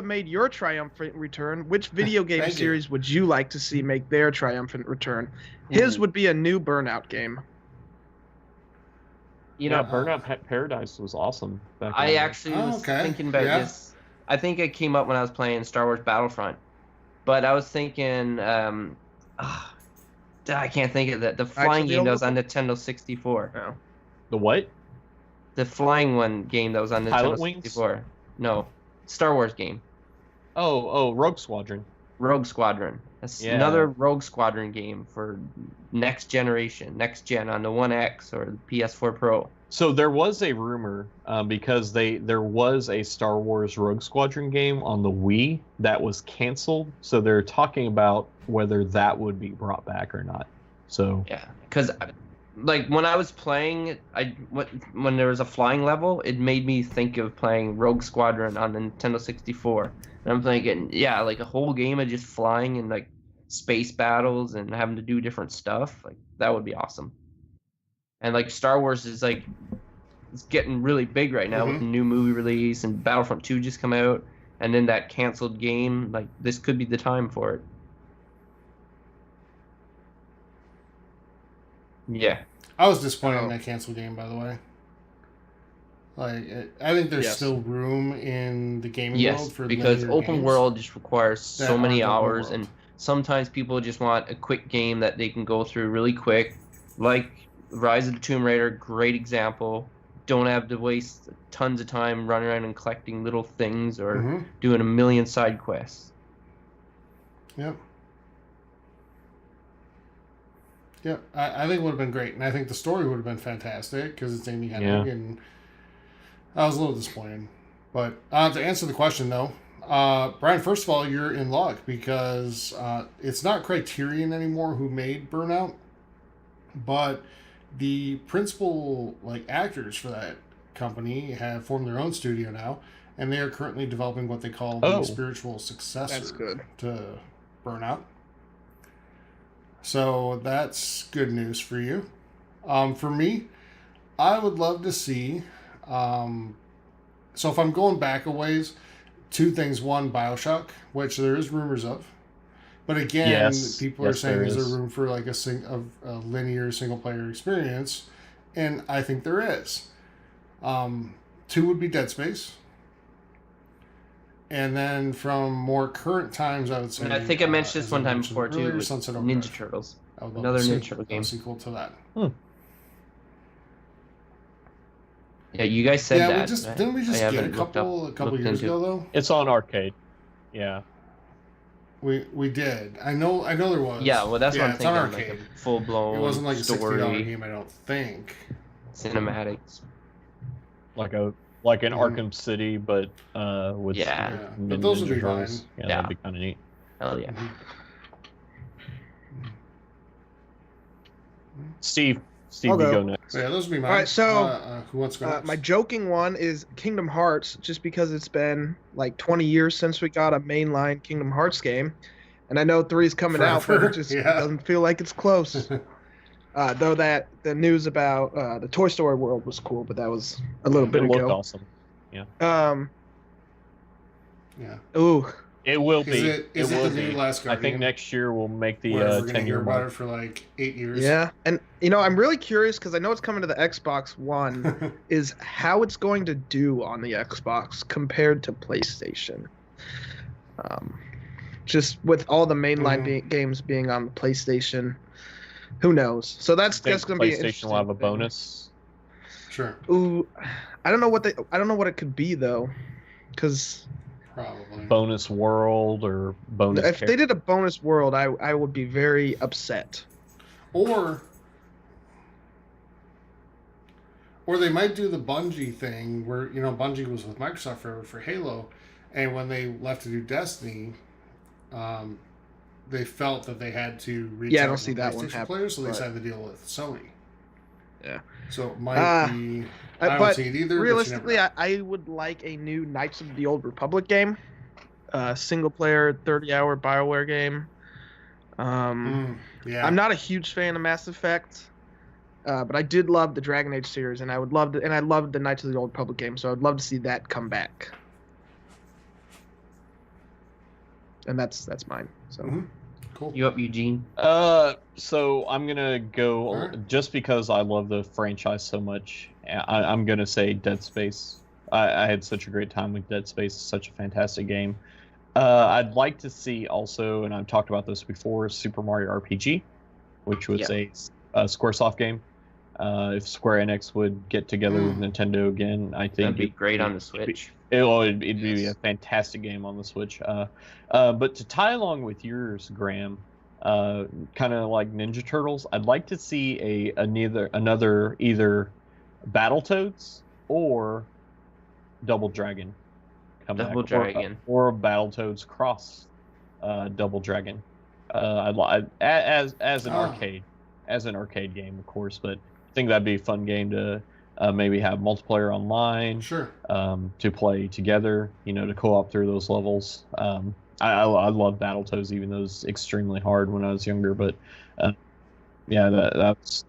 made your triumphant return, which video game Thank you. series would you like to see make their triumphant return? His Ooh. would be a new Burnout game. You yeah, know, Burnout Paradise was awesome. Back in I the day. actually Oh, was okay. thinking about Yeah. this. I think it came up when I was playing Star Wars Battlefront, but I was thinking, I can't think of that. The flying the game that old was on Nintendo 64. Oh. The what? The flying one game that was on Nintendo Pilot Wings? 64. No, Star Wars game. Oh, Rogue Squadron. Rogue Squadron. That's Yeah. another Rogue Squadron game for next gen on the One X or the PS4 Pro. So there was a rumor because there was a Star Wars Rogue Squadron game on the Wii that was canceled. So they're talking about whether that would be brought back or not. So Yeah, because like when I was playing, when there was a flying level, it made me think of playing Rogue Squadron on the Nintendo 64. And I'm thinking, yeah, like a whole game of just flying and like space battles and having to do different stuff. Like that would be awesome. And like Star Wars is like it's getting really big right now with the new movie release and Battlefront 2 just come out, and then that canceled game. Like this could be the time for it. Yeah. I was disappointed in Oh. that canceled game, by the way. I think there's Yes. still room in the gaming Yes, world for because linear open games. world just requires so that many aren't open hours, world. and sometimes people just want a quick game that they can go through really quick. Like Rise of the Tomb Raider, great example. Don't have to waste tons of time running around and collecting little things or Mhm. doing a million side quests. Yep. Yep. I think it would have been great, and I think the story would have been fantastic because it's Amy Hennig, Yeah. and I was a little disappointed. But to answer the question, though, Brian, first of all, you're in luck because it's not Criterion anymore who made Burnout, but the principal actors for that company have formed their own studio now, and they are currently developing what they call Oh. the spiritual successor That's good. to Burnout. So that's good news for you. For me, I would love to see. So if I'm going back a ways, two things. One, BioShock, which there is rumors of. But again, Yes. people Yes, are saying, there is is. there room for like a linear single player experience? And I think there is. Two would be Dead Space. And then from more current times, I would say. And I think I mentioned this as I one time mentioned before too. earlier, With Sunset Ninja Overdrive. Turtles. I would love Another to see Ninja Turtle game. a sequel to that. Yeah, you guys said Yeah, that. didn't we just I get a haven't looked couple looked years into ago though? It's on arcade. Yeah. We did. I know there was. Yeah, well, that's what I'm it's on thinking. Like arcade. a full blown It wasn't like a $60 story, game, I don't think. cinematics. Like an Mhm. Arkham City, but with Yeah. Yeah, but those would Ninja be Turtles. fine. Yeah, Yeah. that'd be kind of neat. Hell yeah. Mhm. Steve, I'll you go. go next. So yeah, those would be mine. All right, so, who wants to go next? My joking one is Kingdom Hearts, just because it's been like 20 years since we got a mainline Kingdom Hearts game. And I know 3's coming out, but Forever, it just yeah. doesn't feel like it's close. Though that the news about the Toy Story world was cool, but that was a little bit It looked ago. awesome. Um, Yeah. ooh, It will Is be. it the will new be. Last I think Guardian? next year we'll make the Where we're gonna 10-year hear about mark. it for like 8 years. yeah. And I'm really curious because I know it's coming to the Xbox One. Is how it's going to do on the Xbox compared to PlayStation. Just with all the mainline games being on the PlayStation, who knows? So that's Think going to be an PlayStation will have a interesting thing. bonus. Sure. Ooh, I don't know what it could be though, because Probably. Bonus world or bonus. if they did a bonus world, I would be very upset. Or they might do the Bungie thing where, Bungie was with Microsoft forever for Halo, and when they left to do Destiny, they felt that they had to reach Yeah, I out don't to see the that one PlayStation happen, players, so they but- signed the deal with Sony. Yeah. So it might be. I don't But see it either. realistically, but I would like a new Knights of the Old Republic game, single player 30-hour BioWare game. you never know. Yeah. I'm not a huge fan of Mass Effect, but I did love the Dragon Age series, and I loved the Knights of the Old Republic game, so I'd love to see that come back. And that's mine. So Mhm. Cool. You up, Eugene? So I'm gonna go Alright. just because I love the franchise so much. I'm gonna say Dead Space. I had such a great time with Dead Space. It's such a fantastic game. I'd like to see also, and I've talked about this before, Super Mario RPG, which was a SquareSoft game. If Square Enix would get together with Nintendo again, I think That'd be great on the Switch. It'd be Yes. a fantastic game on the Switch. But to tie along with yours, Graham, kind of like Ninja Turtles, I'd like to see another either Battletoads or Double Dragon come Double back, Dragon. or Battletoads Cross Double Dragon. As an arcade game, of course, but I think that'd be a fun game to maybe have multiplayer online. Sure. To play together, to co-op through those levels. I love Battletoads, even though it was extremely hard when I was younger. But yeah, that's.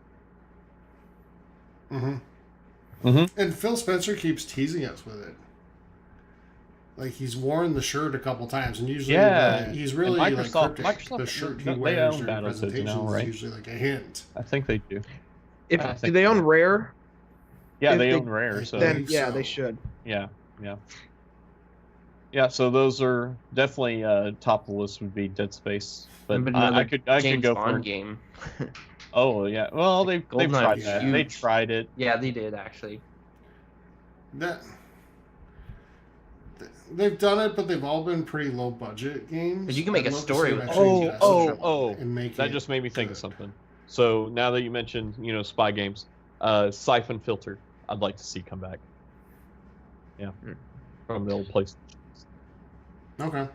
And Phil Spencer keeps teasing us with it. Like he's worn the shirt a couple times, and usually he's really And like Microsoft- cryptic. The shirt he they wears own during Battletoads presentations now, right? is usually like a hint. I think they do. if I do think they own so. Rare, Yeah, If they they- own Rare, so then think yeah, so. they should. yeah. So those are definitely top of the list would be Dead Space, but Another I could James go Bond for game. Oh yeah, well they've GoldenEye tried was that. huge. They tried it. Yeah, they did actually. That they've done it, but they've all been pretty low budget games. But you can make I'd a love to story see with them that. actually invest Oh, and make That it just made me think of good. something. So now that you mentioned, spy games, Siphon Filter, I'd like to see come back. Yeah, from the old place. Okay.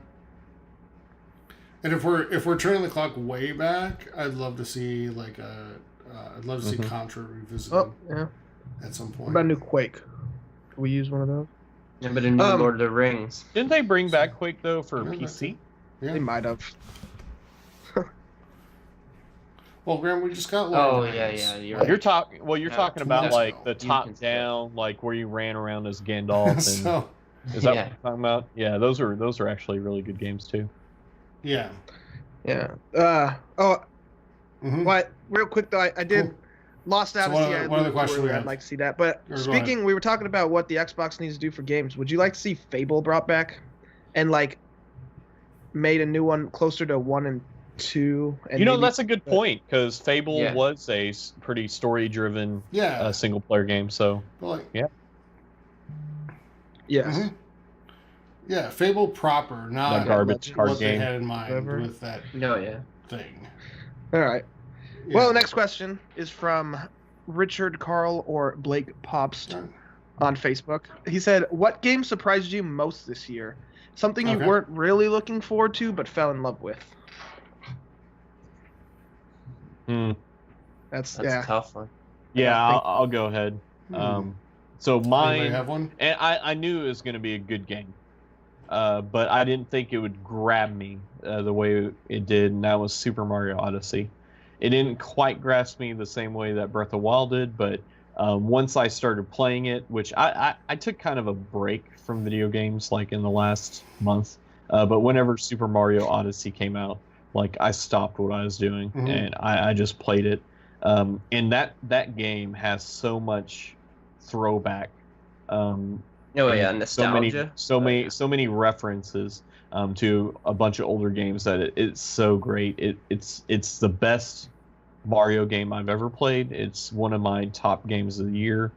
And if we're turning the clock way back, I'd love to see I'd love to see Mhm. Contra revisited Oh yeah. at some What point. about a new Quake? Can we use one of those? Yeah, but a new Lord of the Rings. Didn't they bring back Quake though for Yeah, PC? Yeah. They might have. Well, Graham, we just got. Lord Oh of the yeah, Rings. yeah. You're Like, You're talking. Well, you're Yeah, talking 2 about months like ago. the You can top skip. down, like where you ran around as Gandalf. And so is that Yeah. what you're talking about? Yeah, those are actually really good games too. yeah. Yeah. Mhm. But real quick though, I did Cool. Lost So Odyssey. one other- I one other alluded to question we earlier, have. I'd like to see that. But Go ahead. speaking, we were talking about what the Xbox needs to do for games. Would you like to see Fable brought back, and like made a new one closer to 1 and 2? And You know, maybe- that's a good point because Fable Yeah. was a pretty story-driven Yeah. single player game. So But like, Yes. mhm. Yeah, Fable proper, that not garbage Legend. card what they game. had in mind Whatever. with that No, yeah. thing. All right. Yeah. Well, the next question is from Richard Carl or Blake Popst on Facebook. He said, "What game surprised you most this year? Something you Okay. weren't really looking forward to but fell in love with." That's That's a yeah. tough one. Yeah, I think- I'll go ahead. Hmm. So Anybody mine, have one? and I knew it was going to be a good game, but I didn't think it would grab me the way it did, and that was Super Mario Odyssey. It didn't quite grasp me the same way that Breath of the Wild did, but once I started playing it, which I took kind of a break from video games like in the last month, but whenever Super Mario Odyssey came out, like I stopped what I was doing Mhm. and I just played it. And that game has so much throwback. Oh yeah, and nostalgia. so many references to a bunch of older games that it's so great. It's the best Mario game I've ever played. It's one of my top games of the year,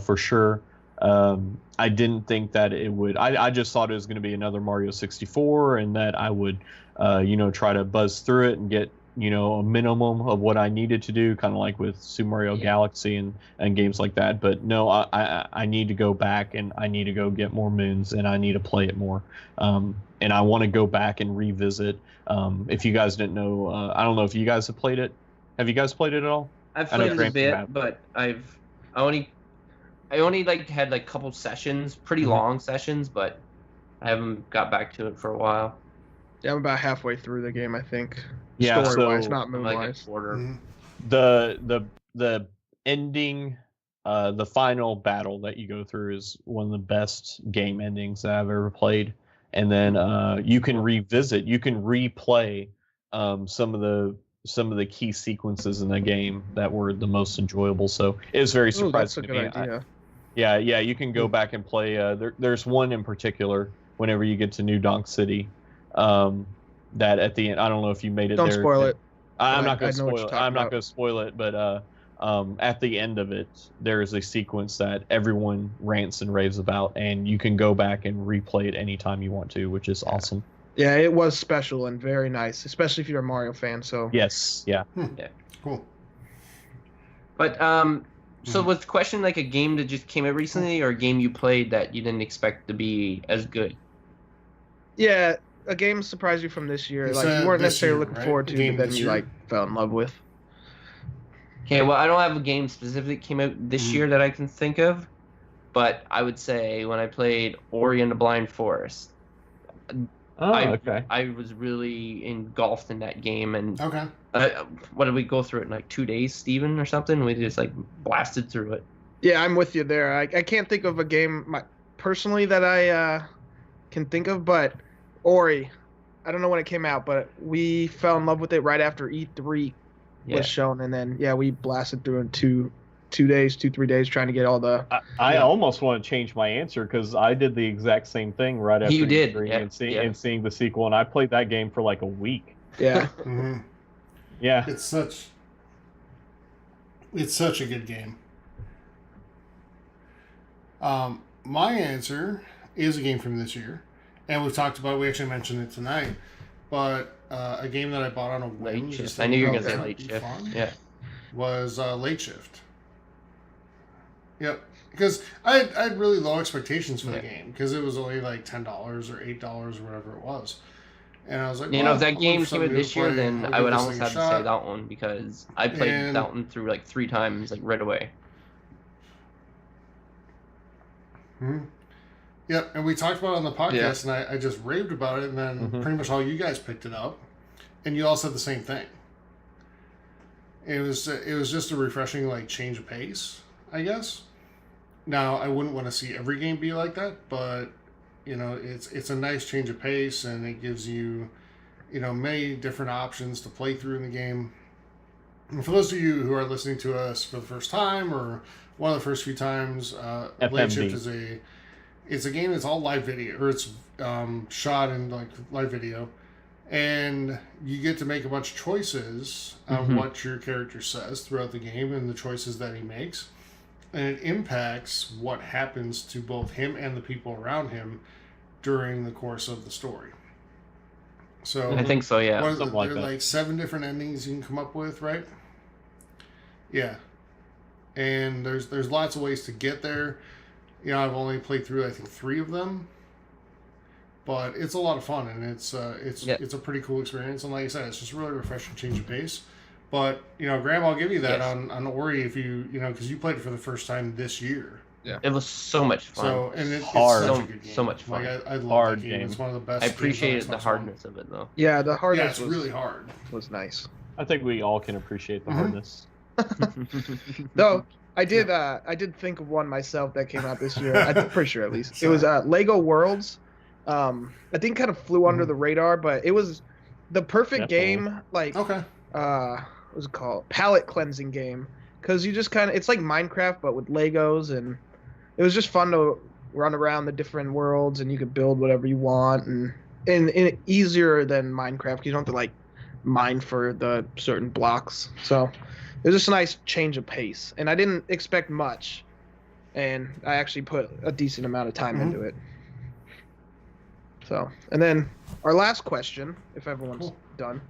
for sure. I didn't think that it would. I just thought it was going to be another Mario 64, and that I would, try to buzz through it and get a minimum of what I needed to do, kind of like with Super Mario Yeah. Galaxy and games like that. But no, I need to go back and I need to go get more moons and I need to play it more. And I want to go back and revisit. If you guys didn't know, I don't know if you guys have played it. Have you guys played it at all? I've I know played it a Graham bit, have. but I only like had like couple sessions, pretty Mhm. long sessions, but I haven't got back to it for a while. Yeah, I'm about halfway through the game, I think. Yeah, Story-wise, so- not I'm like a moon-wise. quarter. Mhm. The ending, the final battle that you go through is one of the best game endings that I've ever played. And then you can revisit, you can replay some of the key sequences in the game that were the most enjoyable. So it was very Ooh, that's surprising a to good me. idea. Yeah, you can go back and play. There's one in particular whenever you get to New Donk City. That at the end, I don't know if you made it Don't there. spoil it. I'm I- not going I to know what spoil you're it. talking I'm not about. going to spoil it, but at the end of it, there is a sequence that everyone rants and raves about, and you can go back and replay it anytime you want to, which is awesome. Yeah, it was special and very nice, especially if you're a Mario fan. So Yes, yeah. Cool. But so Mhm. was the question like a game that just came out recently, or a game you played that you didn't expect to be as good? yeah, a game surprised you from this year, You like said you weren't this necessarily year, looking right? forward A to, game but then this you year? like fell in love with. Okay, well I don't have a game specifically that came out this Mhm. year that I can think of, but I would say when I played Ori and the Blind Forest, Oh, I okay. I was really engulfed in that game, and Okay. what did we go through it in like 2 days, Steven, or something? We just like blasted through it. Yeah, I'm with you there. I can't think of a game personally that I can think of, but Ori, I don't know when it came out, but we fell in love with it right after E3 Yeah. was shown, and then we blasted through in 3 days trying to get all the. I Yeah. almost want to change my answer because I did the exact same thing right after You did, E3 yeah, and yeah. seeing the sequel, and I played that game for like a week. Yeah, hmm Yeah. It's such a good game. My answer is a game from this year, and we've talked about. We actually mentioned it tonight, but a game that I bought on a whim. Late just Shift. I knew you were thinking, gonna say oh, Late that'd be Shift. fun, Yeah. was Late Shift. Yep, because I had really low expectations for the Yeah. game because it was only like $10 or $8 or whatever it was, and I was like, You know, well, if that I'm looking game for came something out new to this year, play. then I'll I give would this almost thing a have to say shot. that one because I played And- that one through like 3 times, like right away. Mhm. Yep, and we talked about it on the podcast, and I just raved about it, and then pretty much all you guys picked it up, and you all said the same thing. It was just a refreshing like change of pace, I guess. Now I wouldn't want to see every game be like that, but you know it's a nice change of pace, and it gives you many different options to play through in the game. And for those of you who are listening to us for the first time or one of the first few times, Blade Shift it's a game that's all live video, or it's shot in like live video, and you get to make a bunch of choices of what your character says throughout the game and the choices that he makes, and it impacts what happens to both him and the people around him during the course of the story. So I think so, yeah. What is Something it? like There are that. like 7 different endings you can come up with, right? Yeah, and there's lots of ways to get there. I've only played through I think 3 of them, but it's a lot of fun, and it's a pretty cool experience. And like I said, it's just really refreshing, change of pace. But Graham, I'll give you that on Ori if you because you played it for the first time this year. It was so much fun. So and it's Hard. such a good game. So much fun. Like I love Hard that game. game. It's one of the best. I games on appreciated the Xbox hardness of it, though. Yeah, the One. Yeah, hardness it's really hard. was nice. I think we all can appreciate the hardness. Though I did think of one myself that came out this year. I'm pretty sure at least. It was Lego Worlds. I think kind of flew under the radar, but it was the perfect Definitely. game. Like Okay. what was it called? Palette cleansing game. Because you just kind of, it's like Minecraft but with Legos, and it was just fun to run around the different worlds, and you could build whatever you want, and easier than Minecraft because you don't have to like mine for the certain blocks. So it was just a nice change of pace, and I didn't expect much, and I actually put a decent amount of time into it. So, and then our last question, if everyone's done,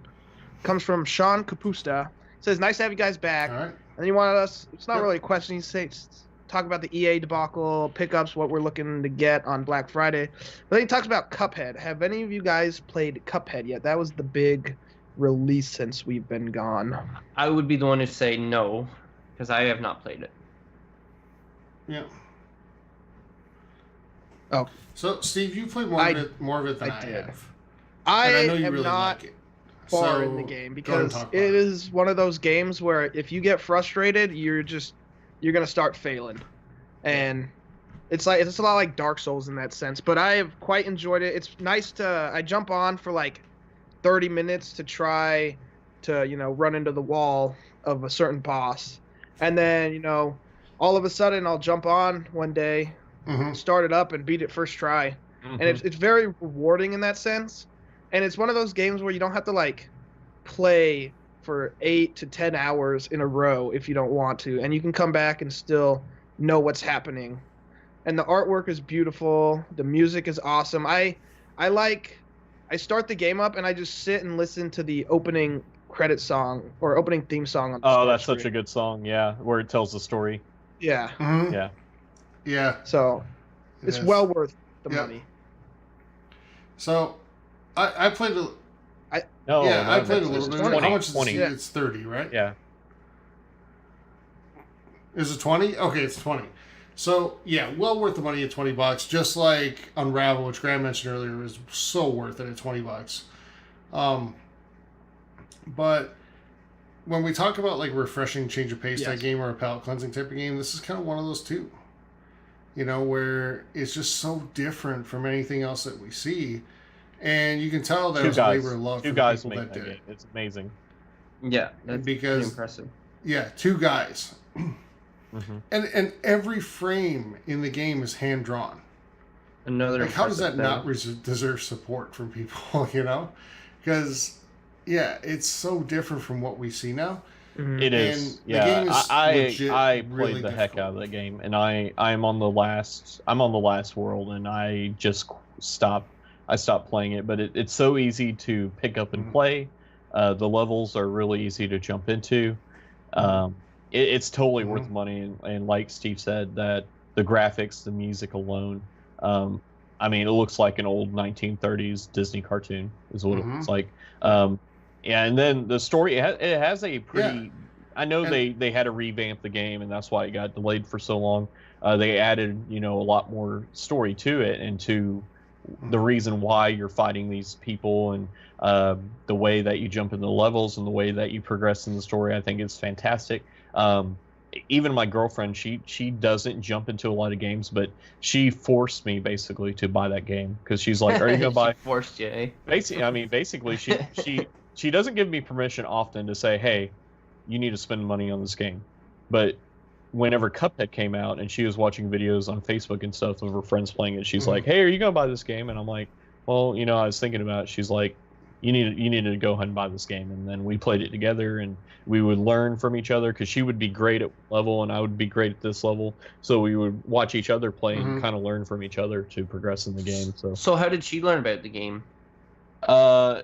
comes from Sean Capusta. It says, "Nice to have you guys back." All right. And he wanted us, it's not Yep. really a question, he says, talk about the EA debacle, pickups, what we're looking to get on Black Friday. But then he talks about Cuphead. Have any of you guys played Cuphead yet? That was the big release since we've been gone. I would be the one to say no, because I have not played it. Yeah. Oh. So Steve, you played more of it than I I did. have. I And I know you am really not like it. far So, in the game go ahead and because talk about it is one of those games where if you get frustrated, you're gonna start failing, and it's a lot like Dark Souls in that sense. But I have quite enjoyed it. It's nice to I jump on for like 30 minutes to try to run into the wall of a certain boss, and then all of a sudden I'll jump on one day, Mhm. start it up, and beat it first try. And it's very rewarding in that sense. And it's one of those games where you don't have to like play for 8 to 10 hours in a row if you don't want to, and you can come back and still know what's happening. And the artwork is beautiful, the music is awesome. I start the game up and I just sit and listen to the opening credit song or opening theme song on the Oh, start that's such a screen. good song. Yeah, where it tells the story. Yeah. Mhm. Yeah. Yeah. So it's Yes. well worth the Yeah. money. So I played a No, yeah no, I played a that's- little it's bit. 20, How much is 20. it? It's 30, right? Yeah. Is it 20? Okay, it's 20. So yeah, well worth the money at $20. Just like Unravel, which Graham mentioned earlier, was so worth it at $20. But when we talk about like refreshing change of pace type Yes. game or a palate cleansing type of game, this is kind of one of those too. Where it's just so different from anything else that we see, and you can tell that Two it's guys. labor of love Two for the guys people make that that did game. it. It's amazing. Yeah, that's Because- pretty impressive. Yeah, 2 guys. Mm-hmm. And every frame in the game is hand drawn. Another Like, how does that impressive not thing. deserve support from people? Because yeah, it's so different from what we see now. Mhm. It And is. the Yeah, game is I legit played really the heck difficult. out of that game, and I'm on the last world, and I just stopped. I stopped playing it, but it's so easy to pick up and Mhm. play. The levels are really easy to jump into. It's totally worth Mhm. the money, and like Steve said, that the graphics, the music alone. I mean, it looks like an old 1930s Disney cartoon, is what it Mhm. looks like. Yeah, and then the story it has a pretty. I know they had to revamp the game, and that's why it got delayed for so long. They added, a lot more story to it, and to the reason why you're fighting these people, and the way that you jump into the levels and the way that you progress in the story. I think it's fantastic. Even my girlfriend, she doesn't jump into a lot of games, but she forced me basically to buy that game because she's like, "Are you gonna buy?" She forced you, eh? Basically, she doesn't give me permission often to say, "Hey, you need to spend money on this game," but whenever Cuphead came out and she was watching videos on Facebook and stuff of her friends playing it, she's like, "Hey, are you gonna buy this game?" And I'm like, "Well, I was thinking about it." She's like, you need to go ahead and buy this game. And then we played it together, and we would learn from each other because she would be great at one level and I would be great at this level. So we would watch each other play and kind of learn from each other to progress in the game. So how did she learn about the game? I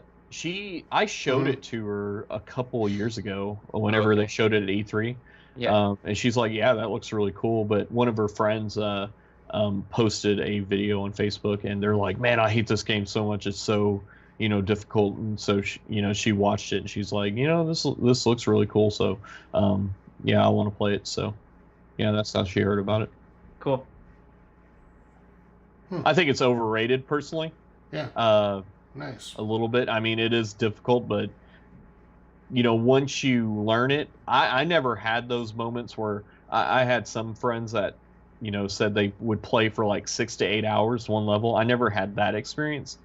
showed it to her a couple of years ago whenever they showed it at E3. Yeah. And she's like, "Yeah, that looks really cool." But one of her friends posted a video on Facebook, and they're like, "Man, I hate this game so much. It's so difficult." And so she watched it, and she's like, "This looks really cool." So yeah, I want to play it. So yeah, that's how she heard about it. Cool. I think it's overrated personally. Yeah. Nice. A little bit. I mean, it is difficult, but once you learn it, I never had those moments where I had some friends that said they would play for like 6 to 8 hours one level. I never had that experience.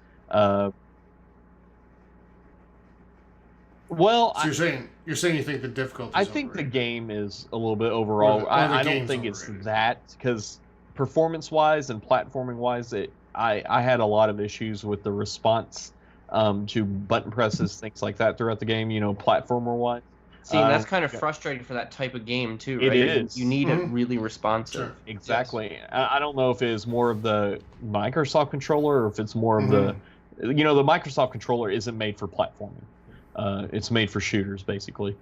Well, so you're saying you think the difficulty? I think the game is a little bit overall. I don't think it's that, because performance-wise and platforming-wise, I had a lot of issues with the response to button presses, things like that throughout the game. Platformer-wise. See, and that's kind of frustrating for that type of game too, right? It is. You need it really responsive. Sure. Exactly. Yes. I don't know if it's more of the Microsoft controller or if it's more of the the Microsoft controller isn't made for platforming. It's made for shooters, basically.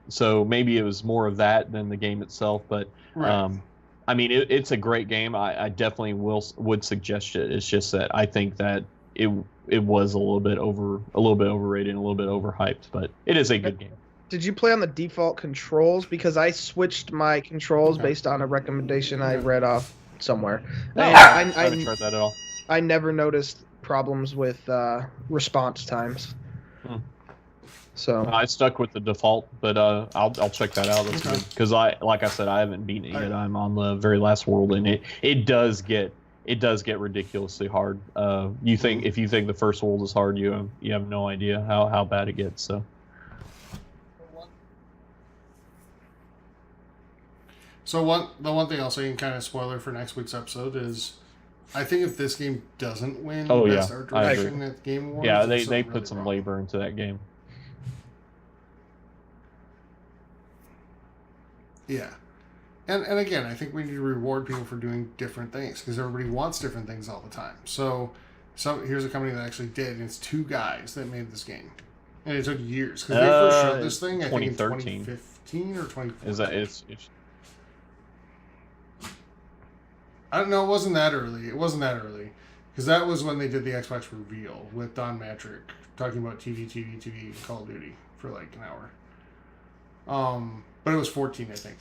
So maybe it was more of that than the game itself. But I mean, it's a great game. I definitely would suggest it. It's just that I think that it was a little bit overrated and a little bit overhyped. But it is a good game. Did you play on the default controls? Because I switched my controls based on a recommendation I read off somewhere. No, And I haven't tried that at all. I never noticed problems with response times. So I stuck with the default, but I'll check that out. That's good, because like I said, I haven't beaten it yet. I'm on the very last world, and it does get ridiculously hard. If you think the first world is hard, you have no idea how bad it gets. So the one thing I'll say, and kind of spoiler for next week's episode, is I think if this game doesn't win Best Art Direction at Game Awards, yeah, they put some labor into that game. Yeah. And again, I think we need to reward people for doing different things, because everybody wants different things all the time. So here's a company that actually did, and it's 2 guys that made this game. And it took years, because they first showed this thing, I think, in 2015 or 2014. Is that it's I don't know, it wasn't that early. Because that was when they did the Xbox reveal with Don Matrick talking about TV, and Call of Duty for like an hour. But it was 14, I think.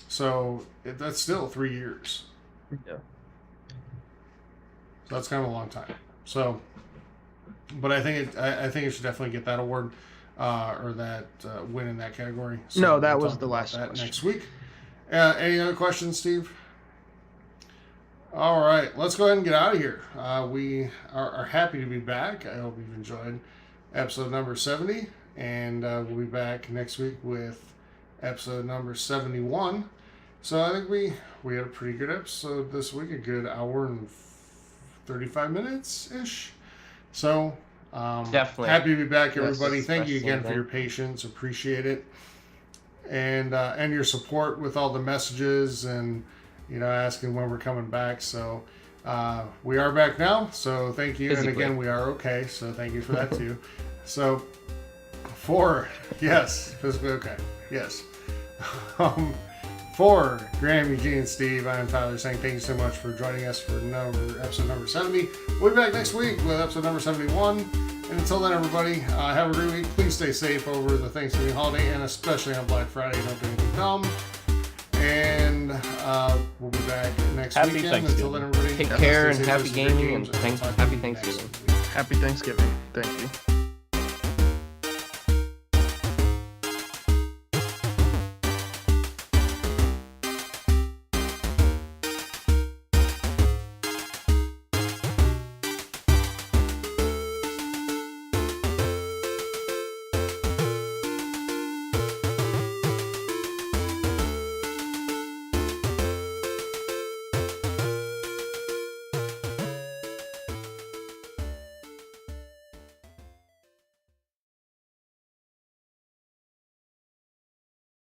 So that's still 3 years. Yeah. So that's kind of a long time. So, but I think it should definitely get that award or that win in that category. So no, that we'll was talk the about last that question. next week. Any other questions, Steve? All right, let's go ahead and get out of here. We are happy to be back. I hope you've enjoyed episode number 70, and we'll be back next week with episode number 71. So I think we had a pretty good episode this week, a good hour and 35 minutes-ish. So Definitely. happy to be back, Yes, everybody. Thank you again for especially your patience. Appreciate it. And your support with all the messages and asking when we're coming back. So we are back now. So thank you. Physically. And again, we are okay. So thank you for that too. So physically okay. Yes. For Graham, Eugene, and Steve, I'm Tyler saying thank you so much for joining us for episode number 70. We'll be back next week with episode number 71. And until then, everybody, have a great week. Please stay safe over the Thanksgiving holiday and especially on Black Friday. Don't do anything dumb. And we'll be back next Happy weekend. Thanksgiving. Until then, everybody, Take stay care and safe, happy listen to good gaming games, and we'll talk to happy you next Thanksgiving. week. Happy Thanksgiving. Thank you.